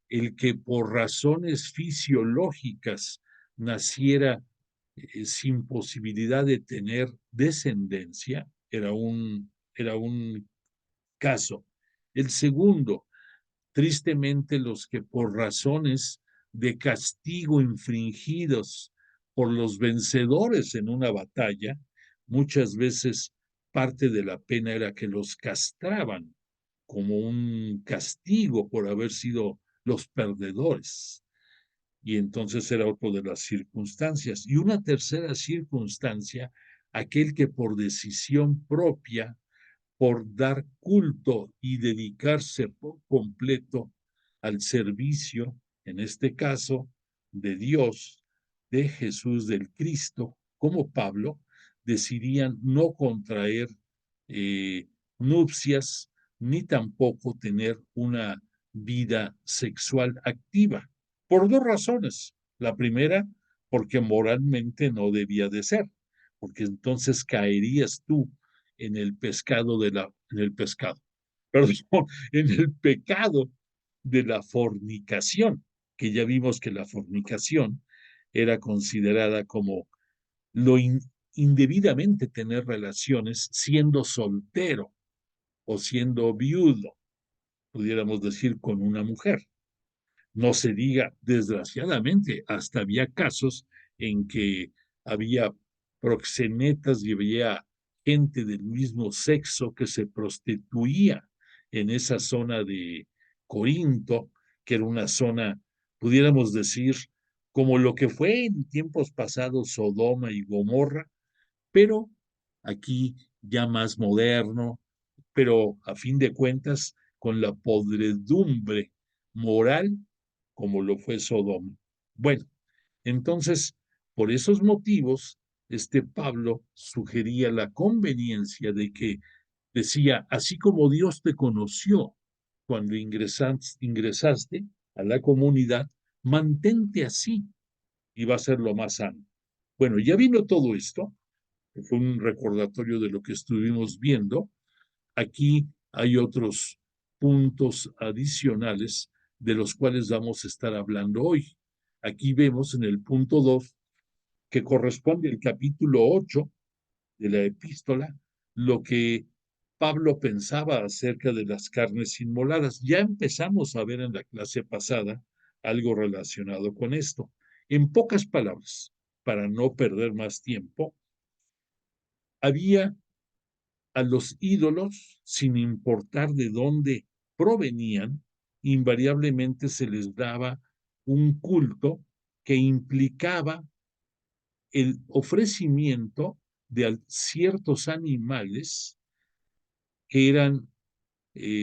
El que por razones fisiológicas naciera sin posibilidad de tener descendencia era un caso. El segundo, tristemente los que por razones de castigo infringidos por los vencedores en una batalla, muchas veces parte de la pena era que los castraban como un castigo por haber sido los perdedores. Y entonces era otro de las circunstancias. Y una tercera circunstancia, aquel que por decisión propia, por dar culto y dedicarse por completo al servicio, en este caso, de Dios, de Jesús, del Cristo, como Pablo, decidían no contraer eh, nupcias ni tampoco tener una vida sexual activa, por dos razones. La primera, porque moralmente no debía de ser, porque entonces caerías tú en el en el pescado, perdón, en el pecado de la fornicación, que ya vimos que la fornicación era considerada como lo indebidamente tener relaciones siendo soltero o siendo viudo, pudiéramos decir, con una mujer. No se diga, desgraciadamente, hasta había casos en que había proxenetas y había gente del mismo sexo que se prostituía en esa zona de Corinto, que era una zona, pudiéramos decir, como lo que fue en tiempos pasados Sodoma y Gomorra, pero aquí ya más moderno, pero a fin de cuentas con la podredumbre moral como lo fue Sodoma. Bueno, entonces, por esos motivos, este Pablo sugería la conveniencia de que decía, así como Dios te conoció cuando ingresaste a la comunidad, mantente así y va a ser lo más sano. Bueno, ya vino todo esto, que fue un recordatorio de lo que estuvimos viendo. Aquí hay otros puntos adicionales de los cuales vamos a estar hablando hoy. Aquí vemos en el punto 2, que corresponde al capítulo 8 de la epístola, lo que Pablo pensaba acerca de las carnes inmoladas. Ya empezamos a ver en la clase pasada algo relacionado con esto. En pocas palabras, para no perder más tiempo, había a los ídolos, sin importar de dónde provenían, invariablemente se les daba un culto que implicaba el ofrecimiento de ciertos animales que eran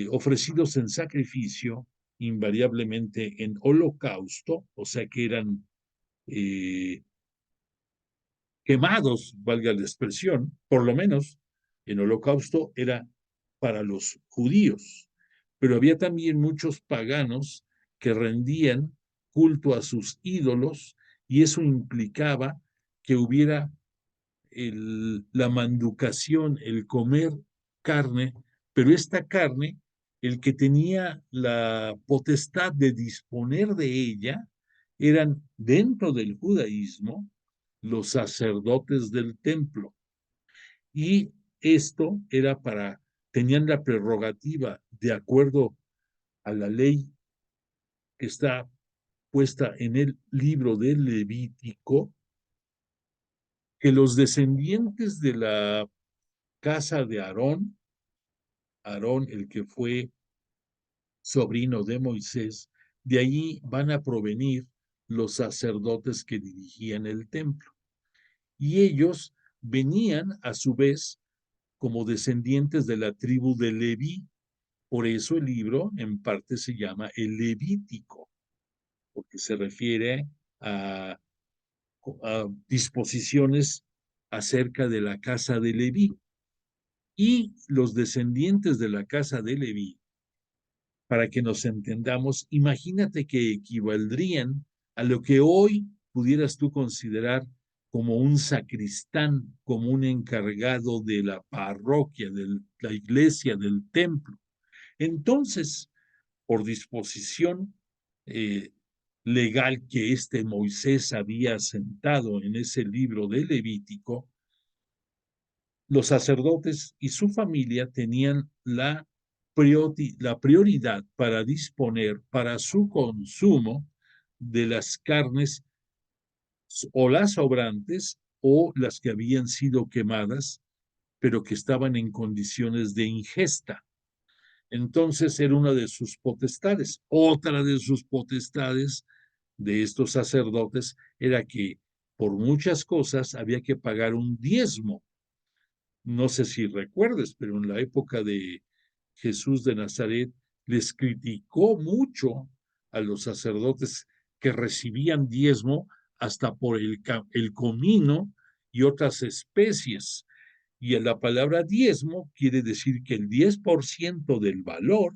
ofrecidos en sacrificio, invariablemente en holocausto, o sea que eran eh, quemados, valga la expresión, por lo menos en holocausto era para los judíos, pero había también muchos paganos que rendían culto a sus ídolos y eso implicaba que hubiera la manducación, el comer carne, pero esta carne, el que tenía la potestad de disponer de ella, eran dentro del judaísmo los sacerdotes del templo. Y esto era tenían la prerrogativa, de acuerdo a la ley que está puesta en el libro del Levítico, que los descendientes de la casa de Aarón, el que fue sobrino de Moisés, de allí van a provenir los sacerdotes que dirigían el templo. Y ellos venían a su vez como descendientes de la tribu de Leví, Por eso el libro en parte se llama el Levítico, porque se refiere a, a disposiciones acerca de la casa de Leví. Y los descendientes de la casa de Leví, para que nos entendamos, imagínate que equivaldrían a lo que hoy pudieras tú considerar como un sacristán, como un encargado de la parroquia, de la iglesia, del templo. Entonces, por disposición legal que este Moisés había sentado en ese libro de Levítico, los sacerdotes y su familia tenían la prioridad para disponer para su consumo de las carnes o las sobrantes o las que habían sido quemadas, pero que estaban en condiciones de ingesta. Entonces era una de sus potestades. Otra de sus potestades de estos sacerdotes era que por muchas cosas había que pagar un diezmo. No sé si recuerdes, pero en la época de Jesús de Nazaret les criticó mucho a los sacerdotes que recibían diezmo hasta por el comino y otras especies. Y la palabra diezmo quiere decir que el 10% del valor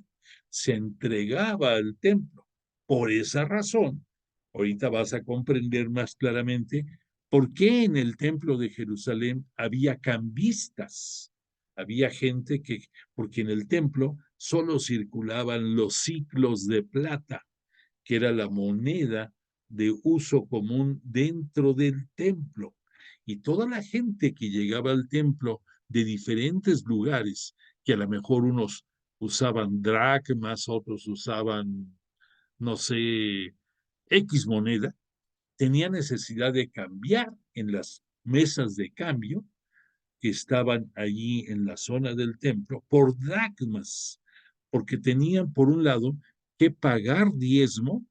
se entregaba al templo. Por esa razón, ahorita vas a comprender más claramente por qué en el templo de Jerusalén había cambistas. Había gente que, porque en el templo solo circulaban los siclos de plata, que era la moneda de uso común dentro del templo. Y toda la gente que llegaba al templo de diferentes lugares, que a lo mejor unos usaban dracmas, otros usaban, no sé, X moneda, tenía necesidad de cambiar en las mesas de cambio que estaban allí en la zona del templo por dracmas, porque tenían por un lado que pagar diezmo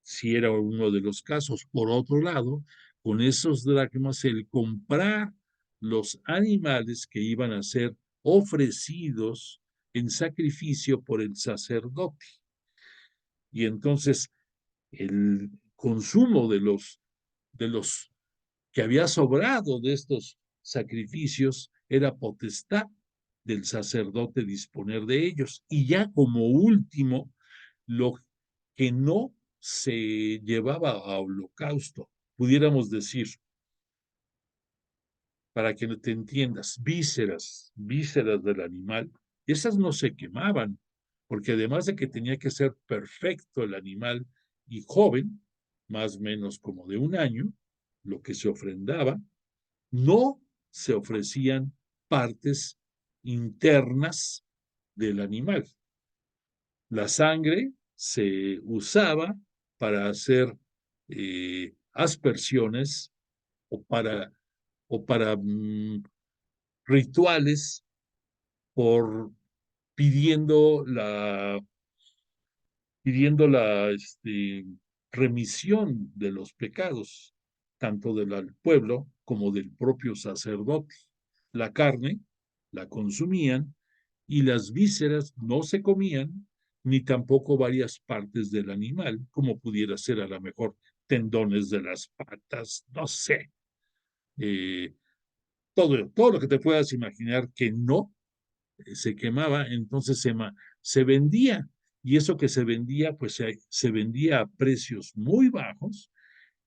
si era uno de los casos. Por otro lado, con esos dracmas, el comprar los animales que iban a ser ofrecidos en sacrificio por el sacerdote. Y entonces el consumo de los que había sobrado de estos sacrificios era potestad del sacerdote disponer de ellos. Y ya como último, lo que no se llevaba a holocausto, pudiéramos decir, para que te entiendas, vísceras del animal, esas no se quemaban, porque además de que tenía que ser perfecto el animal y joven, más o menos como de un año, lo que se ofrendaba, no se ofrecían partes internas del animal. La sangre se usaba para hacer aspersiones o para rituales por pidiendo la remisión de los pecados, tanto del pueblo como del propio sacerdote. La carne la consumían y las vísceras no se comían, ni tampoco varias partes del animal, como pudiera ser a lo mejor tendones de las patas, no sé, eh, todo lo que te puedas imaginar que no se quemaba, entonces se vendía. Y eso que se vendía, pues se vendía a precios muy bajos,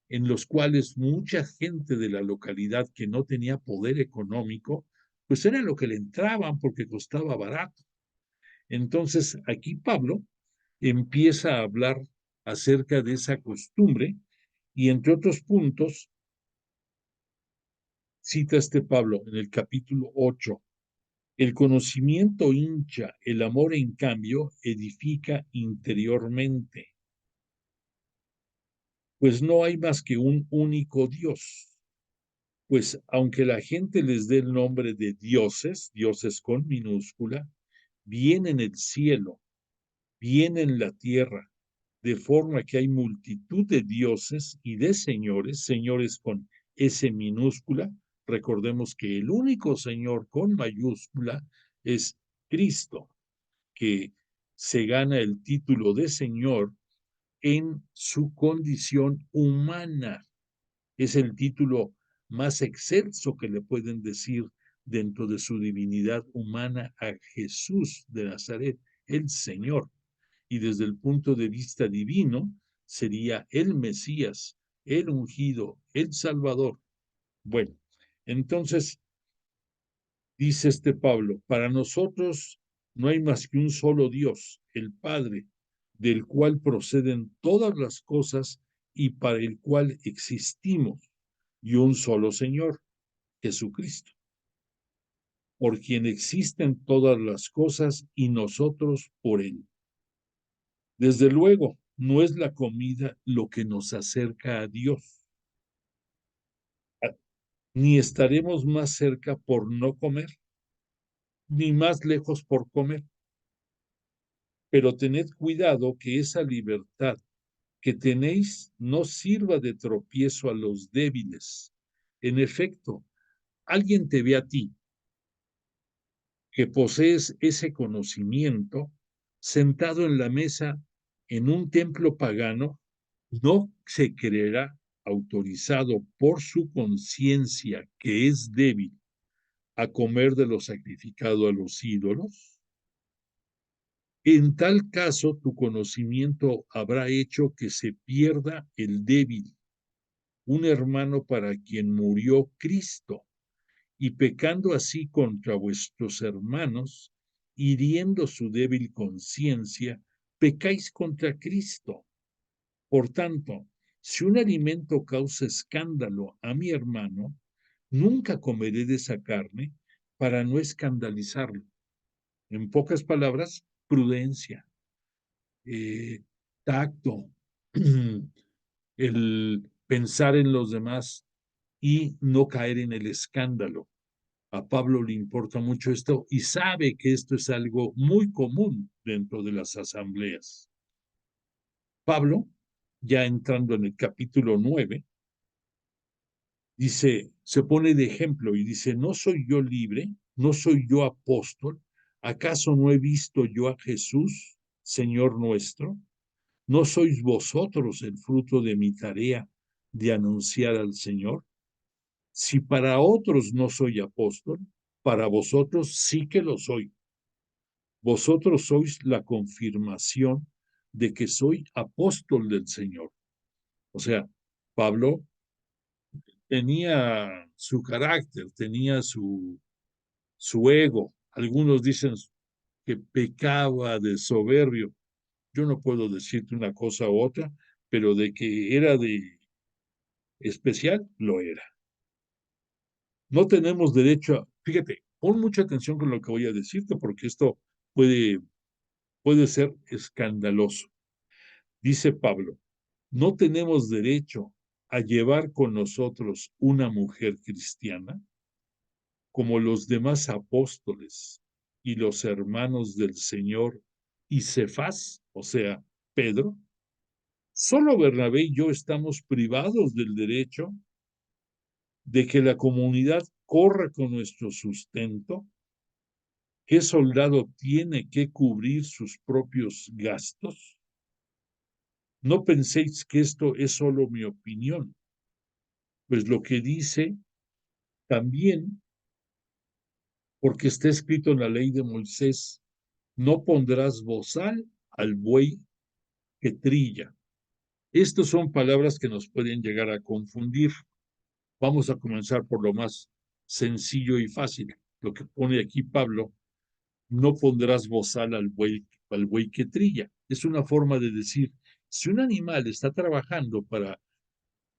en los cuales mucha gente de la localidad que no tenía poder económico, pues era lo que le entraban porque costaba barato. Entonces aquí Pablo empieza a hablar acerca de esa costumbre y entre otros puntos cita este Pablo en el capítulo 8. El conocimiento hincha, el amor en cambio edifica interiormente, pues no hay más que un único Dios. Pues aunque la gente les dé el nombre de dioses, dioses con minúscula, bien en el cielo, bien en la tierra, de forma que hay multitud de dioses y de señores, señores con S minúscula. Recordemos que el único Señor con mayúscula es Cristo, que se gana el título de Señor en su condición humana. Es el título más excelso que le pueden decir dentro de su divinidad humana a Jesús de Nazaret, el Señor. Y desde el punto de vista divino, sería el Mesías, el ungido, el Salvador. Bueno, entonces dice este Pablo, para nosotros no hay más que un solo Dios, el Padre, del cual proceden todas las cosas y para el cual existimos, y un solo Señor, Jesucristo, por quien existen todas las cosas y nosotros por Él. Desde luego, no es la comida lo que nos acerca a Dios, ni estaremos más cerca por no comer, ni más lejos por comer. Pero tened cuidado que esa libertad que tenéis no sirva de tropiezo a los débiles. En efecto, alguien te ve a ti, que posees ese conocimiento, sentado en la mesa en un templo pagano, no se creerá autorizado por su conciencia, que es débil, a comer de lo sacrificado a los ídolos. En tal caso, tu conocimiento habrá hecho que se pierda el débil, un hermano para quien murió Cristo, y pecando así contra vuestros hermanos, hiriendo su débil conciencia, pecáis contra Cristo. Por tanto, si un alimento causa escándalo a mi hermano, nunca comeré de esa carne para no escandalizarlo. En pocas palabras, prudencia, tacto, el pensar en los demás y no caer en el escándalo. A Pablo le importa mucho esto y sabe que esto es algo muy común dentro de las asambleas. Pablo, ya entrando en el capítulo 9, dice, se pone de ejemplo y dice, ¿no soy yo libre? ¿No soy yo apóstol? ¿Acaso no he visto yo a Jesús, Señor nuestro? ¿No sois vosotros el fruto de mi tarea de anunciar al Señor? Si para otros no soy apóstol, para vosotros sí que lo soy. Vosotros sois la confirmación de que soy apóstol del Señor. O sea, Pablo tenía su carácter, tenía su ego. Algunos dicen que pecaba de soberbio. Yo no puedo decirte una cosa u otra, pero de que era de especial, lo era. No tenemos derecho a, fíjate, pon mucha atención con lo que voy a decirte, porque esto puede ser escandaloso. Dice Pablo, no tenemos derecho a llevar con nosotros una mujer cristiana como los demás apóstoles y los hermanos del Señor y Cefas, o sea, Pedro. Solo Bernabé y yo estamos privados del derecho de que la comunidad corra con nuestro sustento. ¿Qué soldado tiene que cubrir sus propios gastos? No penséis que esto es solo mi opinión, pues lo que dice también, porque está escrito en la ley de Moisés, no pondrás bozal al buey que trilla. Estas son palabras que nos pueden llegar a confundir. Vamos a comenzar por lo más sencillo y fácil. Lo que pone aquí Pablo, no pondrás bozal al buey que trilla. Es una forma de decir, si un animal está trabajando para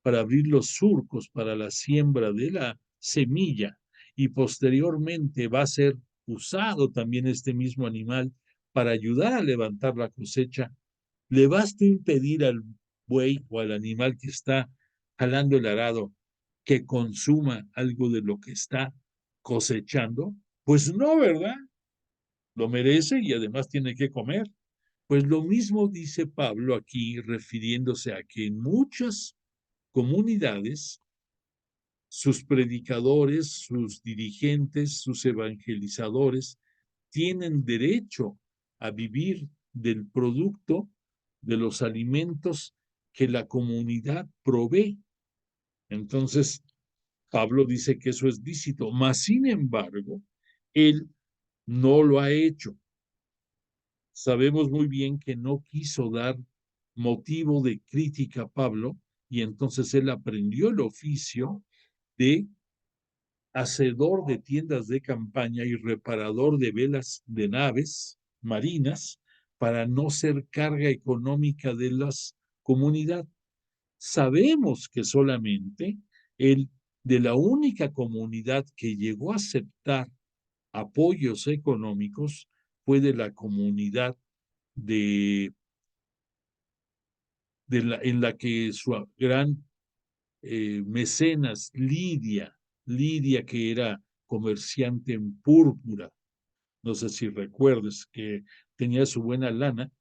abrir los surcos para la siembra de la semilla y posteriormente va a ser usado también este mismo animal para ayudar a levantar la cosecha, ¿le basta impedir al buey o al animal que está jalando el arado que consuma algo de lo que está cosechando? Pues no, ¿verdad? Lo merece y además tiene que comer. Pues lo mismo dice Pablo aquí, refiriéndose a que en muchas comunidades, sus predicadores, sus dirigentes, sus evangelizadores, tienen derecho a vivir del producto de los alimentos que la comunidad provee. Entonces, Pablo dice que eso es lícito, mas sin embargo, él no lo ha hecho. Sabemos muy bien que no quiso dar motivo de crítica a Pablo y entonces él aprendió el oficio de hacedor de tiendas de campaña y reparador de velas de naves marinas para no ser carga económica de las comunidades. Sabemos que solamente el de la única comunidad que llegó a aceptar apoyos económicos fue de la comunidad de en la que su gran mecenas Lidia que era comerciante en púrpura, no sé si recuerdes que tenía su buena lana,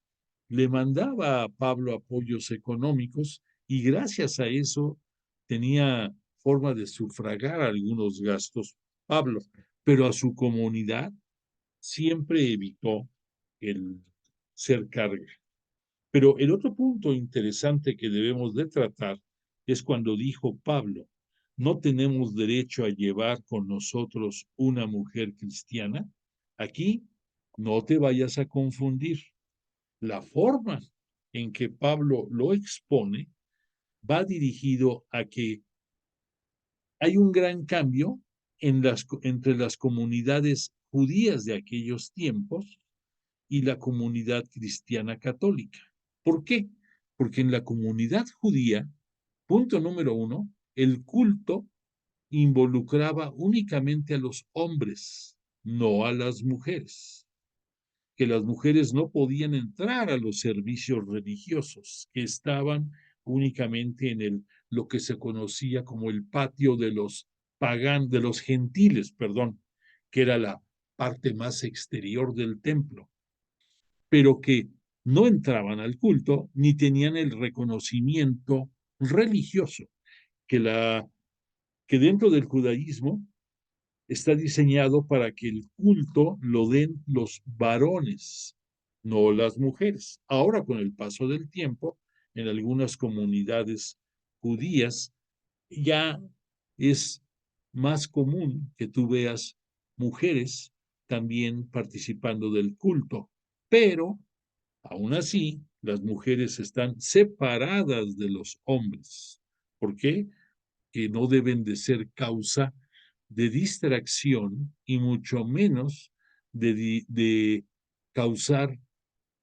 le mandaba a Pablo apoyos económicos y gracias a eso tenía forma de sufragar algunos gastos Pablo, pero a su comunidad siempre evitó el ser carga. Pero el otro punto interesante que debemos de tratar es cuando dijo Pablo, no tenemos derecho a llevar con nosotros una mujer cristiana. Aquí no te vayas a confundir. La forma en que Pablo lo expone va dirigido a que hay un gran cambio entre las comunidades judías de aquellos tiempos y la comunidad cristiana católica. ¿Por qué? Porque en la comunidad judía, punto número uno, el culto involucraba únicamente a los hombres, no a las mujeres, que las mujeres no podían entrar a los servicios religiosos, que estaban únicamente en lo que se conocía como el patio de los de los gentiles, perdón, que era la parte más exterior del templo, pero que no entraban al culto ni tenían el reconocimiento religioso que que dentro del judaísmo está diseñado para que el culto lo den los varones, no las mujeres. Ahora, con el paso del tiempo, en algunas comunidades judías ya es más común que tú veas mujeres también participando del culto, pero aún así las mujeres están separadas de los hombres. ¿Por qué? Que no deben de ser causa de distracción y mucho menos de causar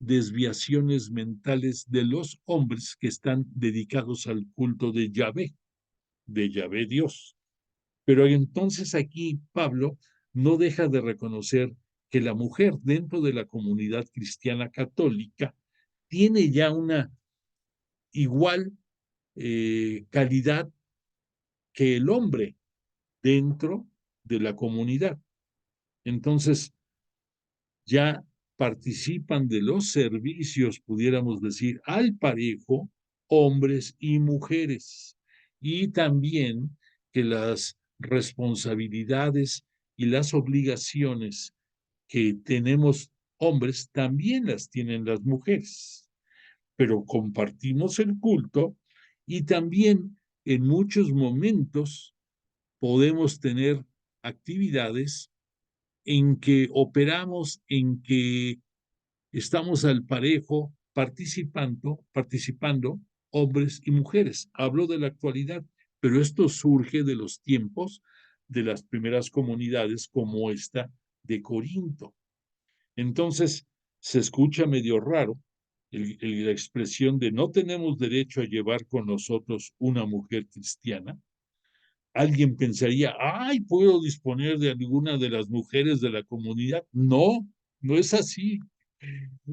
desviaciones mentales de los hombres que están dedicados al culto de Yahvé Dios. Pero entonces aquí Pablo no deja de reconocer que la mujer dentro de la comunidad cristiana católica tiene ya una igual calidad que el hombre dentro de la comunidad. Entonces, ya participan de los servicios, pudiéramos decir, al parejo, hombres y mujeres. Y también que las responsabilidades y las obligaciones que tenemos hombres también las tienen las mujeres. Pero compartimos el culto y también en muchos momentos podemos tener actividades en que operamos, en que estamos al parejo participando hombres y mujeres. Hablo de la actualidad, pero esto surge de los tiempos de las primeras comunidades como esta de Corinto. Entonces, se escucha medio raro la expresión de no tenemos derecho a llevar con nosotros una mujer cristiana. Alguien pensaría, ay, ¿puedo disponer de alguna de las mujeres de la comunidad? No, no es así.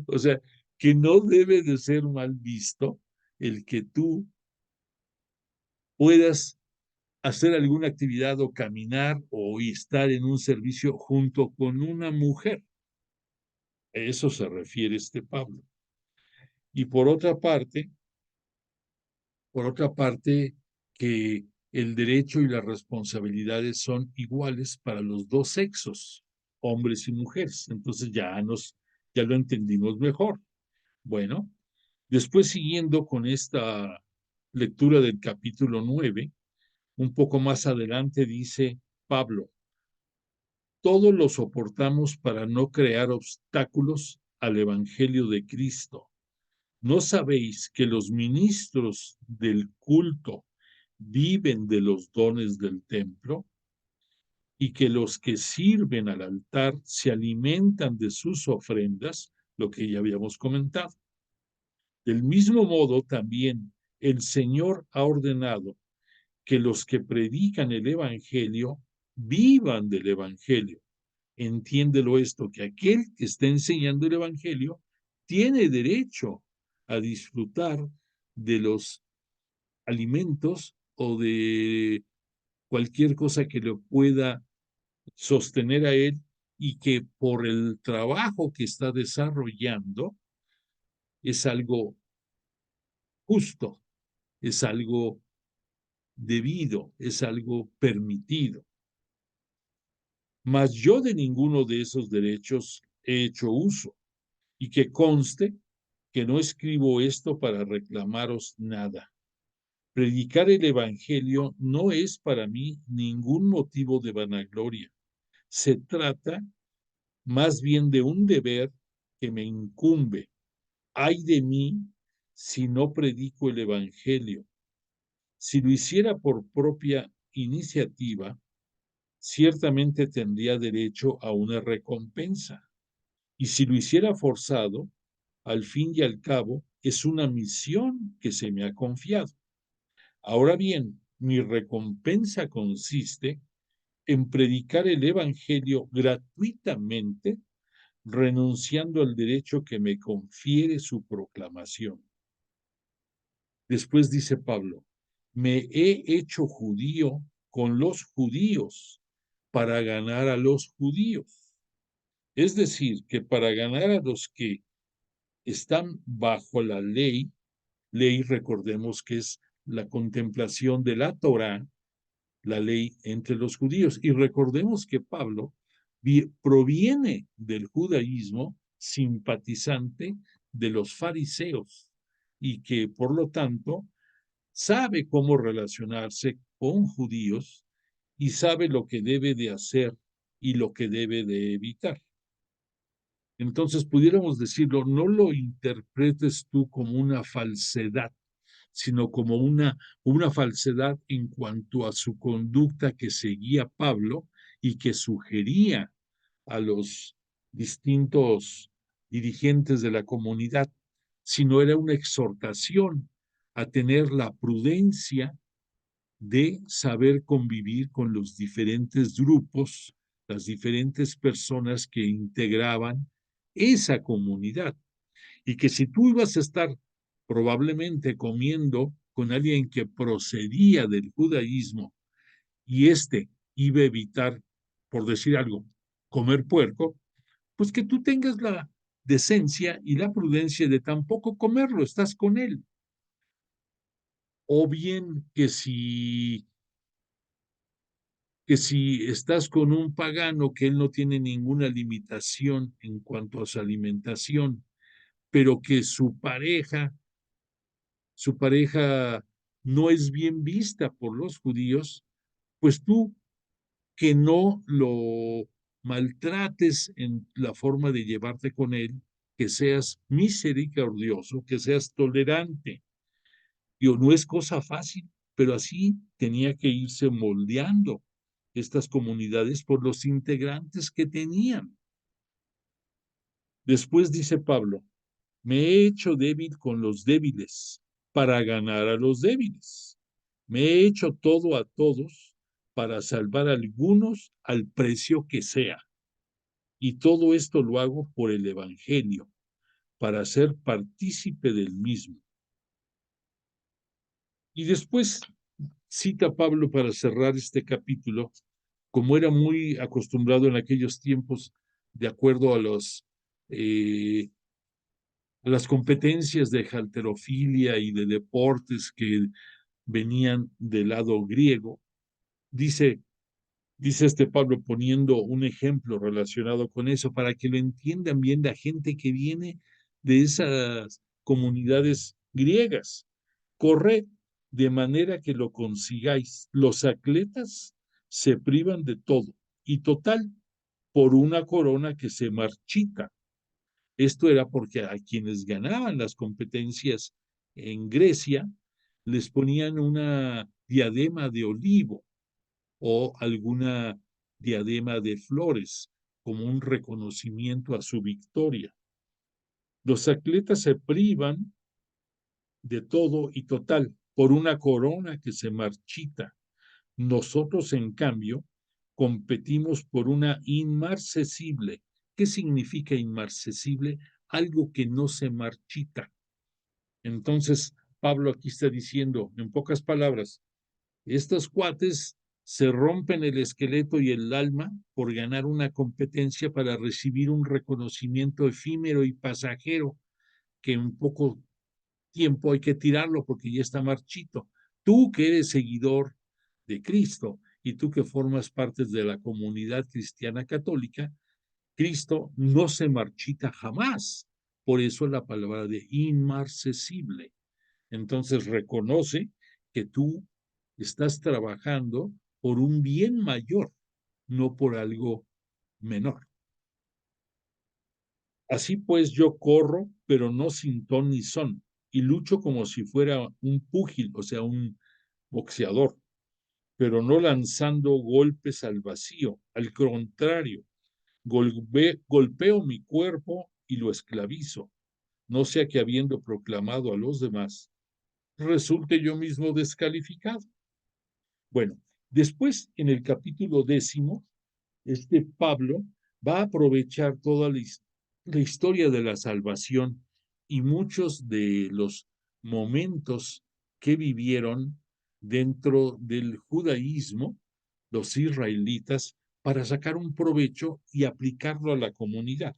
O sea, que no debe de ser mal visto el que tú puedas hacer alguna actividad o caminar o estar en un servicio junto con una mujer. A eso se refiere este Pablo. Y por otra parte, que el derecho y las responsabilidades son iguales para los dos sexos, hombres y mujeres. Entonces ya lo entendimos mejor. Bueno, después siguiendo con esta lectura del capítulo 9, un poco más adelante dice Pablo, todo lo soportamos para no crear obstáculos al Evangelio de Cristo. ¿No sabéis que los ministros del culto viven de los dones del templo y que los que sirven al altar se alimentan de sus ofrendas, lo que ya habíamos comentado? Del mismo modo, también el Señor ha ordenado que los que predican el Evangelio vivan del Evangelio. Entiéndelo esto, que aquel que está enseñando el Evangelio tiene derecho a disfrutar de los alimentos o de cualquier cosa que le pueda sostener a él y que por el trabajo que está desarrollando es algo justo, es algo debido, es algo permitido. Mas yo de ninguno de esos derechos he hecho uso, y que conste que no escribo esto para reclamaros nada. Predicar el Evangelio no es para mí ningún motivo de vanagloria. Se trata más bien de un deber que me incumbe. Ay de mí si no predico el Evangelio. Si lo hiciera por propia iniciativa, ciertamente tendría derecho a una recompensa. Y si lo hiciera forzado, al fin y al cabo, es una misión que se me ha confiado. Ahora bien, mi recompensa consiste en predicar el Evangelio gratuitamente, renunciando al derecho que me confiere su proclamación. Después dice Pablo, me he hecho judío con los judíos para ganar a los judíos. Es decir, que para ganar a los que están bajo la ley, ley recordemos que es la contemplación de la Torá, la ley entre los judíos. Y recordemos que Pablo proviene del judaísmo simpatizante de los fariseos y que por lo tanto sabe cómo relacionarse con judíos y sabe lo que debe de hacer y lo que debe de evitar. Entonces, pudiéramos decirlo, no lo interpretes tú como una falsedad, sino como una falsedad en cuanto a su conducta que seguía Pablo y que sugería a los distintos dirigentes de la comunidad, sino era una exhortación a tener la prudencia de saber convivir con los diferentes grupos, las diferentes personas que integraban esa comunidad. Y que si tú ibas a estar probablemente comiendo con alguien que procedía del judaísmo y éste iba a evitar, por decir algo, comer puerco, pues que tú tengas la decencia y la prudencia de tampoco comerlo, estás con él. O bien que si estás con un pagano que él no tiene ninguna limitación en cuanto a su alimentación, pero que su pareja no es bien vista por los judíos, pues tú que no lo maltrates en la forma de llevarte con él, que seas misericordioso, que seas tolerante. Digo, no es cosa fácil, pero así tenía que irse moldeando estas comunidades por los integrantes que tenían. Después dice Pablo, me he hecho débil con los débiles para ganar a los débiles. Me he hecho todo a todos para salvar a algunos al precio que sea. Y todo esto lo hago por el Evangelio, para ser partícipe del mismo. Y después cita Pablo para cerrar este capítulo, como era muy acostumbrado en aquellos tiempos, de acuerdo a las competencias de halterofilia y de deportes que venían del lado griego. Dice este Pablo poniendo un ejemplo relacionado con eso para que lo entiendan bien la gente que viene de esas comunidades griegas. Corred de manera que lo consigáis. Los atletas se privan de todo y total por una corona que se marchita. Esto era porque a quienes ganaban las competencias en Grecia les ponían una diadema de olivo o alguna diadema de flores como un reconocimiento a su victoria. Los atletas se privan de todo y total por una corona que se marchita. Nosotros, en cambio, competimos por una inmarcesible. ¿Qué significa inmarcesible? Algo que no se marchita. Entonces, Pablo aquí está diciendo, en pocas palabras, estos cuates se rompen el esqueleto y el alma por ganar una competencia para recibir un reconocimiento efímero y pasajero que en poco tiempo hay que tirarlo porque ya está marchito. Tú que eres seguidor de Cristo y tú que formas parte de la comunidad cristiana católica, Cristo no se marchita jamás. Por eso la palabra de inmarcesible. Entonces reconoce que tú estás trabajando por un bien mayor, no por algo menor. Así pues yo corro, pero no sin ton ni son, y lucho como si fuera un púgil, o sea, un boxeador, pero no lanzando golpes al vacío. Al contrario, golpeo mi cuerpo y lo esclavizo, no sea que habiendo proclamado a los demás, resulte yo mismo descalificado. Bueno, después en el capítulo 10, Pablo va a aprovechar toda la historia de la salvación y muchos de los momentos que vivieron dentro del judaísmo los israelitas para sacar un provecho y aplicarlo a la comunidad.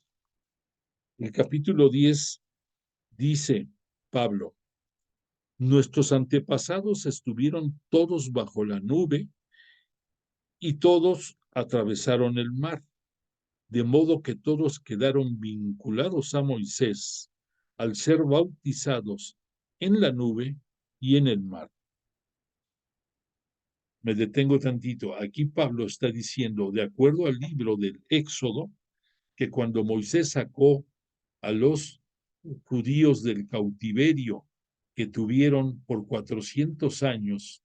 El capítulo 10 dice Pablo, nuestros antepasados estuvieron todos bajo la nube y todos atravesaron el mar, de modo que todos quedaron vinculados a Moisés al ser bautizados en la nube y en el mar. Me detengo tantito. Aquí Pablo está diciendo, de acuerdo al libro del Éxodo, que cuando Moisés sacó a los judíos del cautiverio que tuvieron por 400 años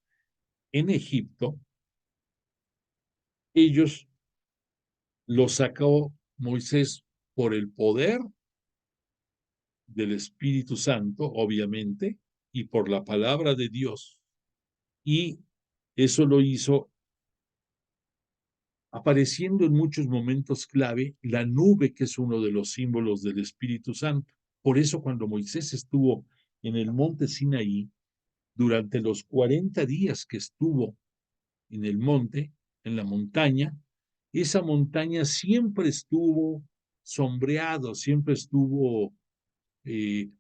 en Egipto, ellos los sacó Moisés por el poder del Espíritu Santo, obviamente, y por la palabra de Dios. Y eso lo hizo apareciendo en muchos momentos clave la nube, que es uno de los símbolos del Espíritu Santo. Por eso cuando Moisés estuvo en el monte Sinaí, durante los 40 días que estuvo en el monte, en la montaña, esa montaña siempre estuvo sombreado, siempre estuvo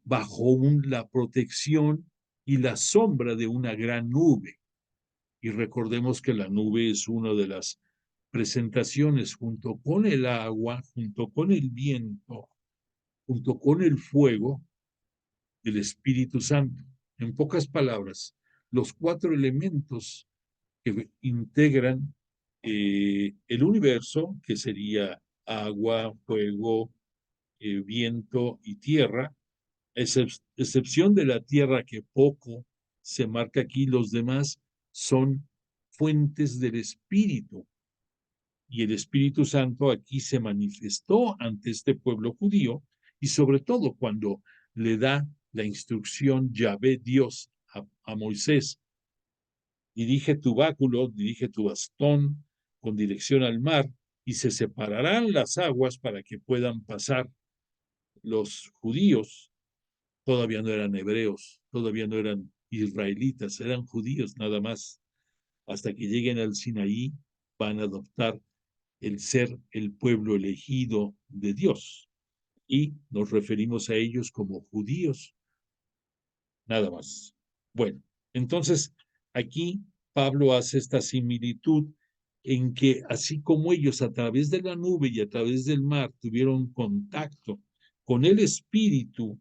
bajo la protección y la sombra de una gran nube. Y recordemos que la nube es una de las presentaciones junto con el agua, junto con el viento, junto con el fuego del Espíritu Santo. En pocas palabras, los 4 elementos que integran el universo, que sería agua, fuego, viento y tierra, excepción de la tierra que poco se marca aquí, los demás son fuentes del Espíritu. Y el Espíritu Santo aquí se manifestó ante este pueblo judío y sobre todo cuando le da la instrucción Yahvé Dios a Moisés, dirige tu báculo, dirige tu bastón con dirección al mar y se separarán las aguas para que puedan pasar los judíos. Todavía no eran hebreos, todavía no eran israelitas, eran judíos nada más. Hasta que lleguen al Sinaí van a adoptar el ser el pueblo elegido de Dios. Y nos referimos a ellos como judíos, nada más. Bueno, entonces aquí Pablo hace esta similitud en que así como ellos a través de la nube y a través del mar tuvieron contacto con el Espíritu,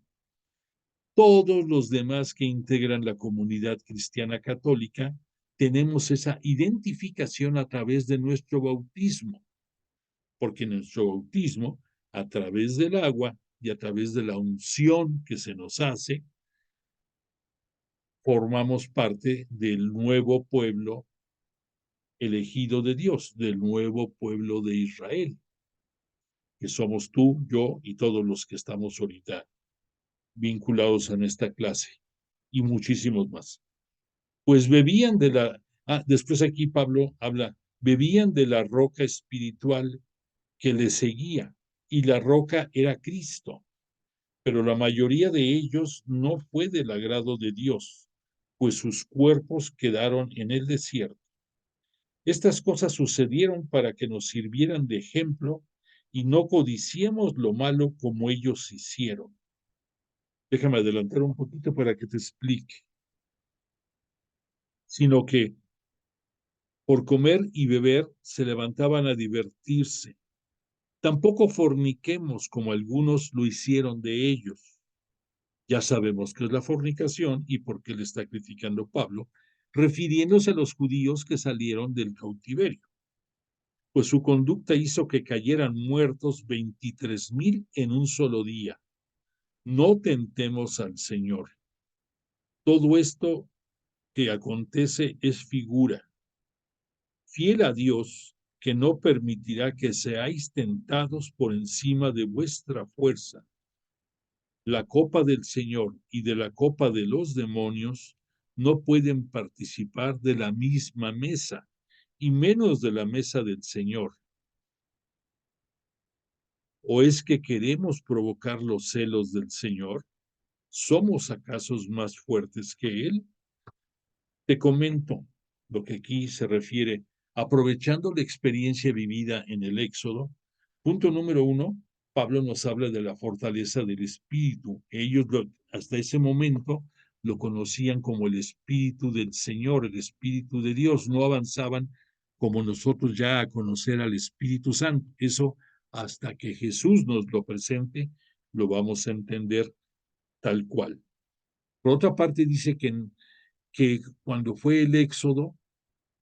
todos los demás que integran la comunidad cristiana católica tenemos esa identificación a través de nuestro bautismo, porque nuestro bautismo, a través del agua y a través de la unción que se nos hace, formamos parte del nuevo pueblo elegido de Dios, del nuevo pueblo de Israel, que somos tú, yo y todos los que estamos ahorita vinculados en esta clase, y muchísimos más. Pues bebían de la, después aquí Pablo habla, bebían de la roca espiritual que les seguía, y la roca era Cristo, pero la mayoría de ellos no fue del agrado de Dios, pues sus cuerpos quedaron en el desierto. Estas cosas sucedieron para que nos sirvieran de ejemplo y no codiciemos lo malo como ellos hicieron. Déjame adelantar un poquito para que te explique. Sino que por comer y beber se levantaban a divertirse. Tampoco forniquemos como algunos lo hicieron de ellos. Ya sabemos qué es la fornicación y por qué le está criticando Pablo, refiriéndose a los judíos que salieron del cautiverio. Pues su conducta hizo que cayeran muertos 23,000 en un solo día. No tentemos al Señor. Todo esto que acontece es figura. Fiel a Dios, que no permitirá que seáis tentados por encima de vuestra fuerza. La copa del Señor y de la copa de los demonios no pueden participar de la misma mesa, y menos de la mesa del Señor. ¿O es que queremos provocar los celos del Señor? ¿Somos acaso más fuertes que Él? Te comento lo que aquí se refiere, aprovechando la experiencia vivida en el Éxodo. Punto número 1, Pablo nos habla de la fortaleza del Espíritu. Ellos hasta ese momento lo conocían como el Espíritu del Señor, el Espíritu de Dios. No avanzaban como nosotros ya a conocer al Espíritu Santo. Eso hasta que Jesús nos lo presente, lo vamos a entender tal cual. Por otra parte, dice que cuando fue el Éxodo,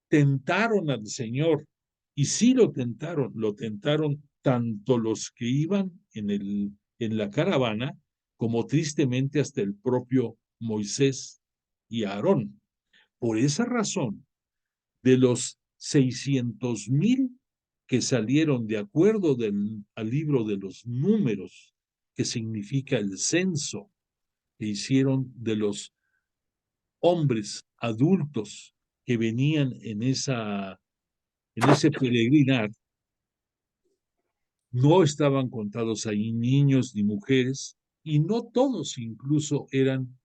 tentaron al Señor, y sí lo tentaron tanto los que iban en la caravana, como tristemente hasta el propio Moisés y Aarón. Por esa razón, de los 600,000 que salieron de acuerdo al libro de los números, que significa el censo que hicieron de los hombres adultos que venían en ese peregrinar, no estaban contados ahí niños ni mujeres, y no todos incluso eran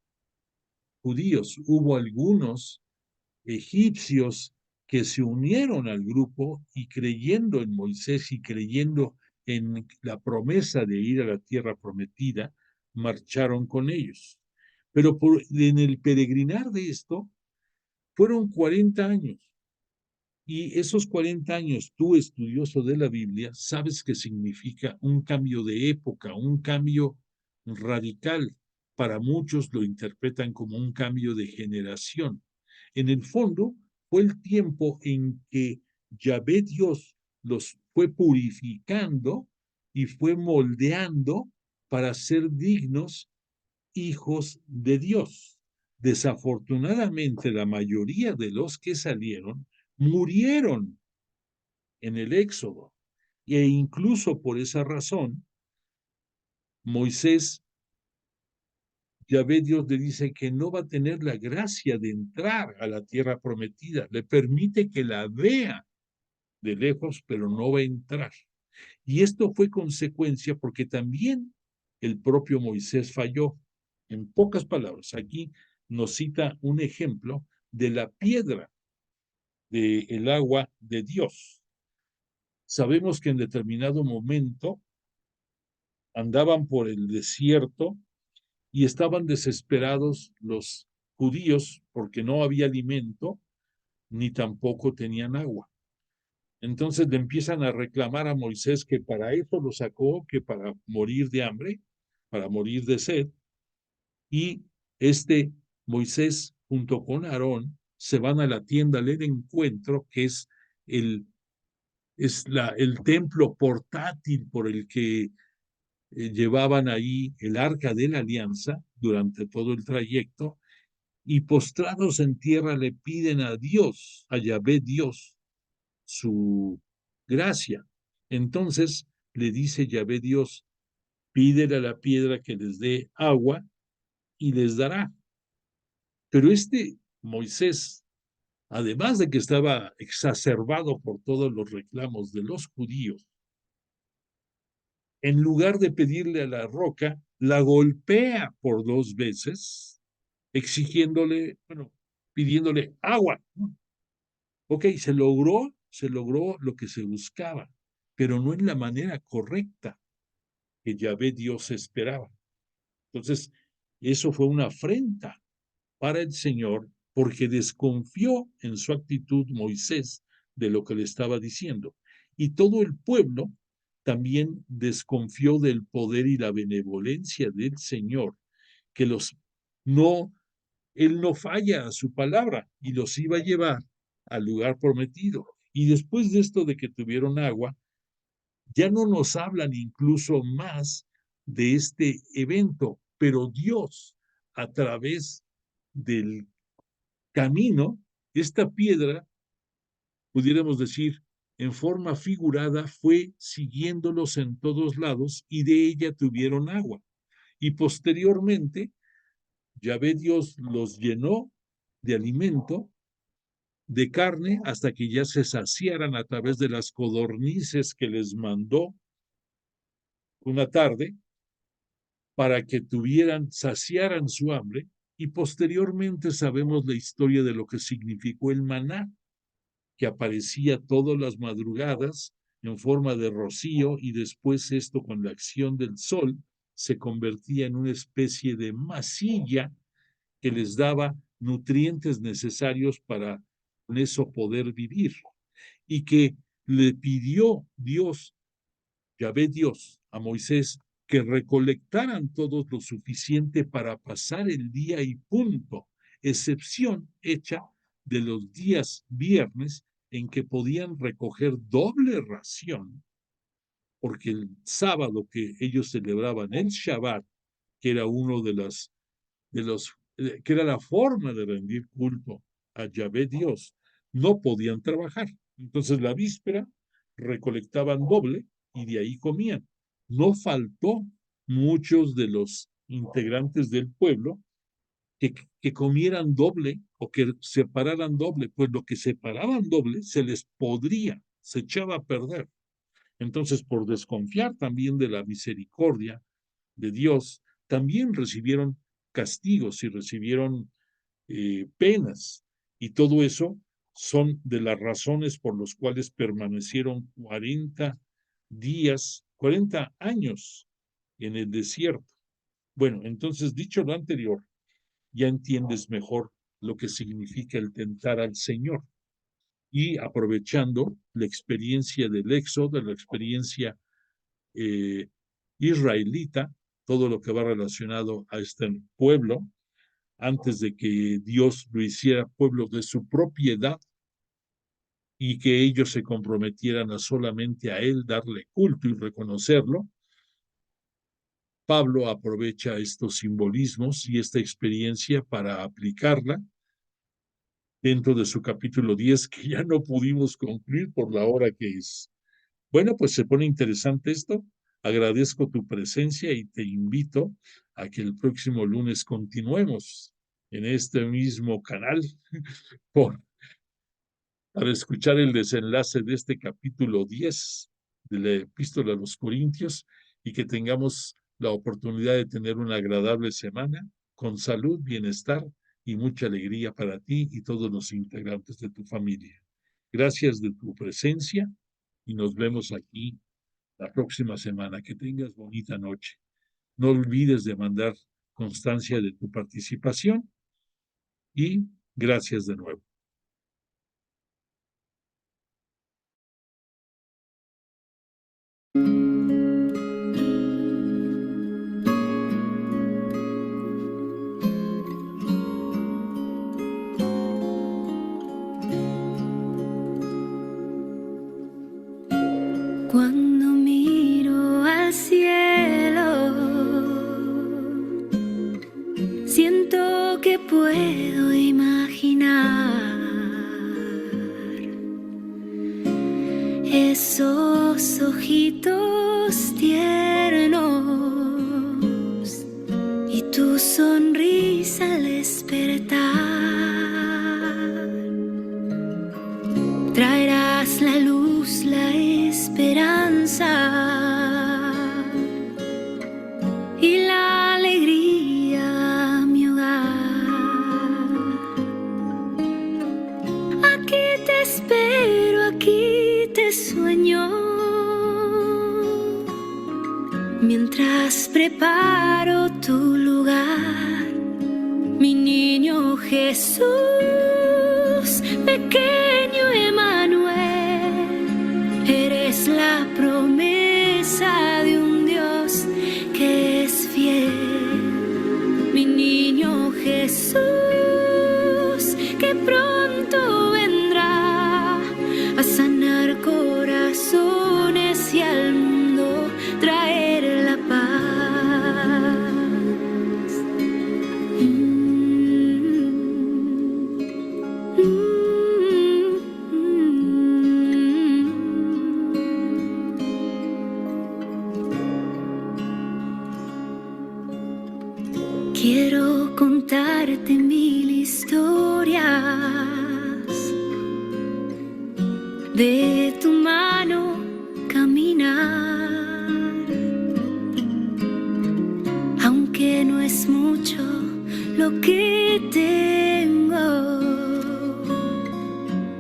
judíos. Hubo algunos egipcios que se unieron al grupo y creyendo en Moisés y creyendo en la promesa de ir a la tierra prometida, marcharon con ellos. Pero en el peregrinar de esto fueron 40 años. Y esos 40 años, tú estudioso de la Biblia, sabes que significa un cambio de época, un cambio radical. Para muchos lo interpretan como un cambio de generación. En el fondo, fue el tiempo en que Yahvé Dios los fue purificando y fue moldeando para ser dignos hijos de Dios. Desafortunadamente, la mayoría de los que salieron murieron en el Éxodo. E incluso por esa razón, Moisés, Yahvé Dios le dice que no va a tener la gracia de entrar a la tierra prometida. Le permite que la vea de lejos, pero no va a entrar. Y esto fue consecuencia porque también el propio Moisés falló. En pocas palabras, aquí nos cita un ejemplo de la piedra del agua de Dios. Sabemos que en determinado momento andaban por el desierto y estaban desesperados los judíos porque no había alimento ni tampoco tenían agua. Entonces le empiezan a reclamar a Moisés que para eso lo sacó, que para morir de hambre. para morir de sed, y Moisés junto con Aarón se van a la tienda del encuentro, que es el templo portátil por el que llevaban ahí el arca de la alianza durante todo el trayecto, y postrados en tierra le piden a Dios, a Yahvé Dios, su gracia. Entonces le dice Yahvé Dios, pídele a la piedra que les dé agua y les dará. Pero Moisés, además de que estaba exacerbado por todos los reclamos de los judíos, en lugar de pedirle a la roca, la golpea por 2 veces, exigiéndole, bueno, pidiéndole agua. Ok, se logró lo que se buscaba, pero no en la manera correcta que Yahvé Dios esperaba. Entonces, eso fue una afrenta para el Señor, porque desconfió en su actitud Moisés de lo que le estaba diciendo. Y todo el pueblo también desconfió del poder y la benevolencia del Señor, que no, él no falla a su palabra y los iba a llevar al lugar prometido. Y después de esto de que tuvieron agua, ya no nos hablan incluso más de este evento, pero Dios, a través del camino, esta piedra, pudiéramos decir, en forma figurada, fue siguiéndolos en todos lados y de ella tuvieron agua. Y posteriormente, Yahvé Dios los llenó de alimento, de carne, hasta que ya se saciaran a través de las codornices que les mandó una tarde, para que saciaran su hambre, y posteriormente sabemos la historia de lo que significó el maná, que aparecía todas las madrugadas en forma de rocío, y después esto, con la acción del sol, se convertía en una especie de masilla que les daba nutrientes necesarios para con eso poder vivir, y que le pidió Dios, Yahvé Dios, a Moisés, que recolectaran todos lo suficiente para pasar el día y punto, excepción hecha de los días viernes en que podían recoger doble ración, porque el sábado que ellos celebraban el Shabbat, que era uno que era la forma de rendir culto a Yahvé Dios, no podían trabajar. Entonces la víspera recolectaban doble y de ahí comían. No faltó muchos de los integrantes del pueblo que comieran doble o que separaran doble, pues lo que separaban doble se les podría, se echaba a perder. Entonces, por desconfiar también de la misericordia de Dios, también recibieron castigos y recibieron penas. Y todo eso son de las razones por las cuales permanecieron 40 días, 40 años en el desierto. Bueno, entonces, dicho lo anterior, ya entiendes mejor lo que significa el tentar al Señor. Y aprovechando la experiencia del éxodo, la experiencia eh, israelita, todo lo que va relacionado a este pueblo, antes de que Dios lo hiciera pueblo de su propiedad y que ellos se comprometieran a solamente a Él darle culto y reconocerlo, Pablo aprovecha estos simbolismos y esta experiencia para aplicarla dentro de su capítulo 10, que ya no pudimos concluir por la hora que es. Bueno, pues se pone interesante esto. Agradezco tu presencia y te invito a que el próximo lunes continuemos en este mismo canal por, para escuchar el desenlace de este capítulo 10 de la Epístola a los Corintios, y que tengamos la oportunidad de tener una agradable semana con salud, bienestar y mucha alegría para ti y todos los integrantes de tu familia. Gracias de tu presencia y nos vemos aquí la próxima semana. Que tengas bonita noche. No olvides de mandar constancia de tu participación y gracias de nuevo. Mientras preparo tu lugar, mi niño Jesús, pequeño Emmanuel, eres la promesa de un Dios que es fiel. Mi niño Jesús, que pronto vendrá a sanar corazones y al mundo traer la paz. Quiero contarte 1000 historias de tu mano caminar, aunque no es mucho lo que tengo,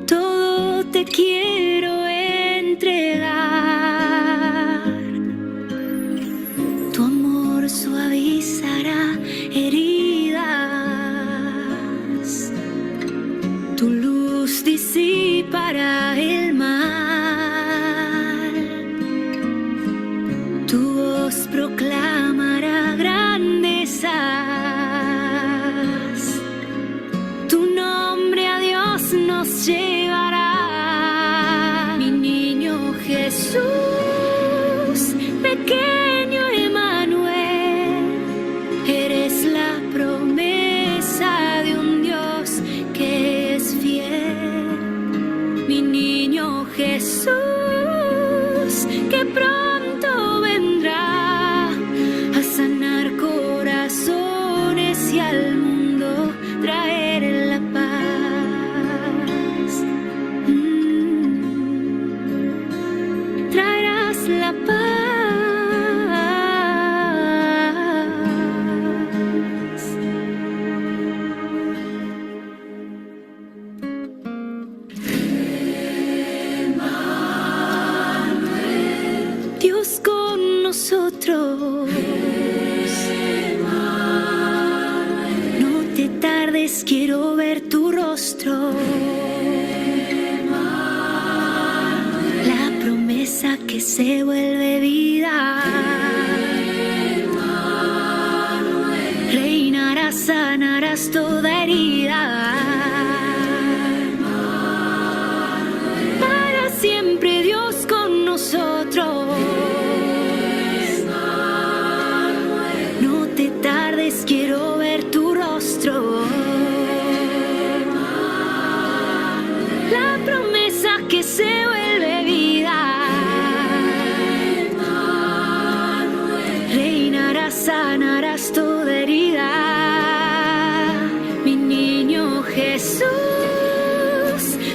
todo te quiero entregar. Tu amor suavizará heridas, tu luz disipará el mal, tu voz proclamará grandezas, tu nombre a Dios nos llevará. Mi niño Jesús, pequeño Emmanuel, eres la promesa de un Dios que es fiel. Mi niño Jesús, que pronto vendrá a sanar corazones y al mundo traer la paz. Traerás la paz. Dios con nosotros. No te tardes, quiero ver tu rostro. La promesa que se vuelve vida. Reinarás, sanarás toda herida. Para siempre Dios con nosotros. No te tardes, quiero ver tu rostro. La promesa que se vuelve vida. Reinarás, sanarás toda herida. Mi niño Jesús,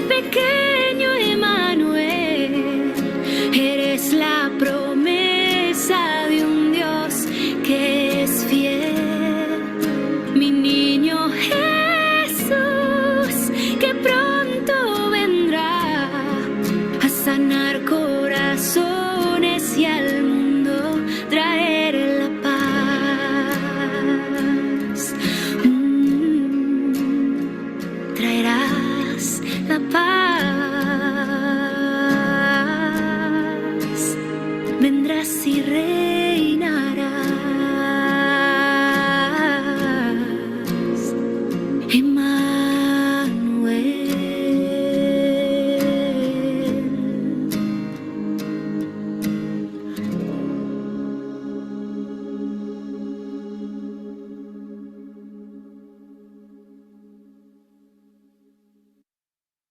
pequeño Emmanuel, eres la promesa de un Dios que es fiel. Mi niño Jesús, que pronto vendrá a sanar corazones y al mundo traer la paz. Traerás la paz. Vendrás y reinarás.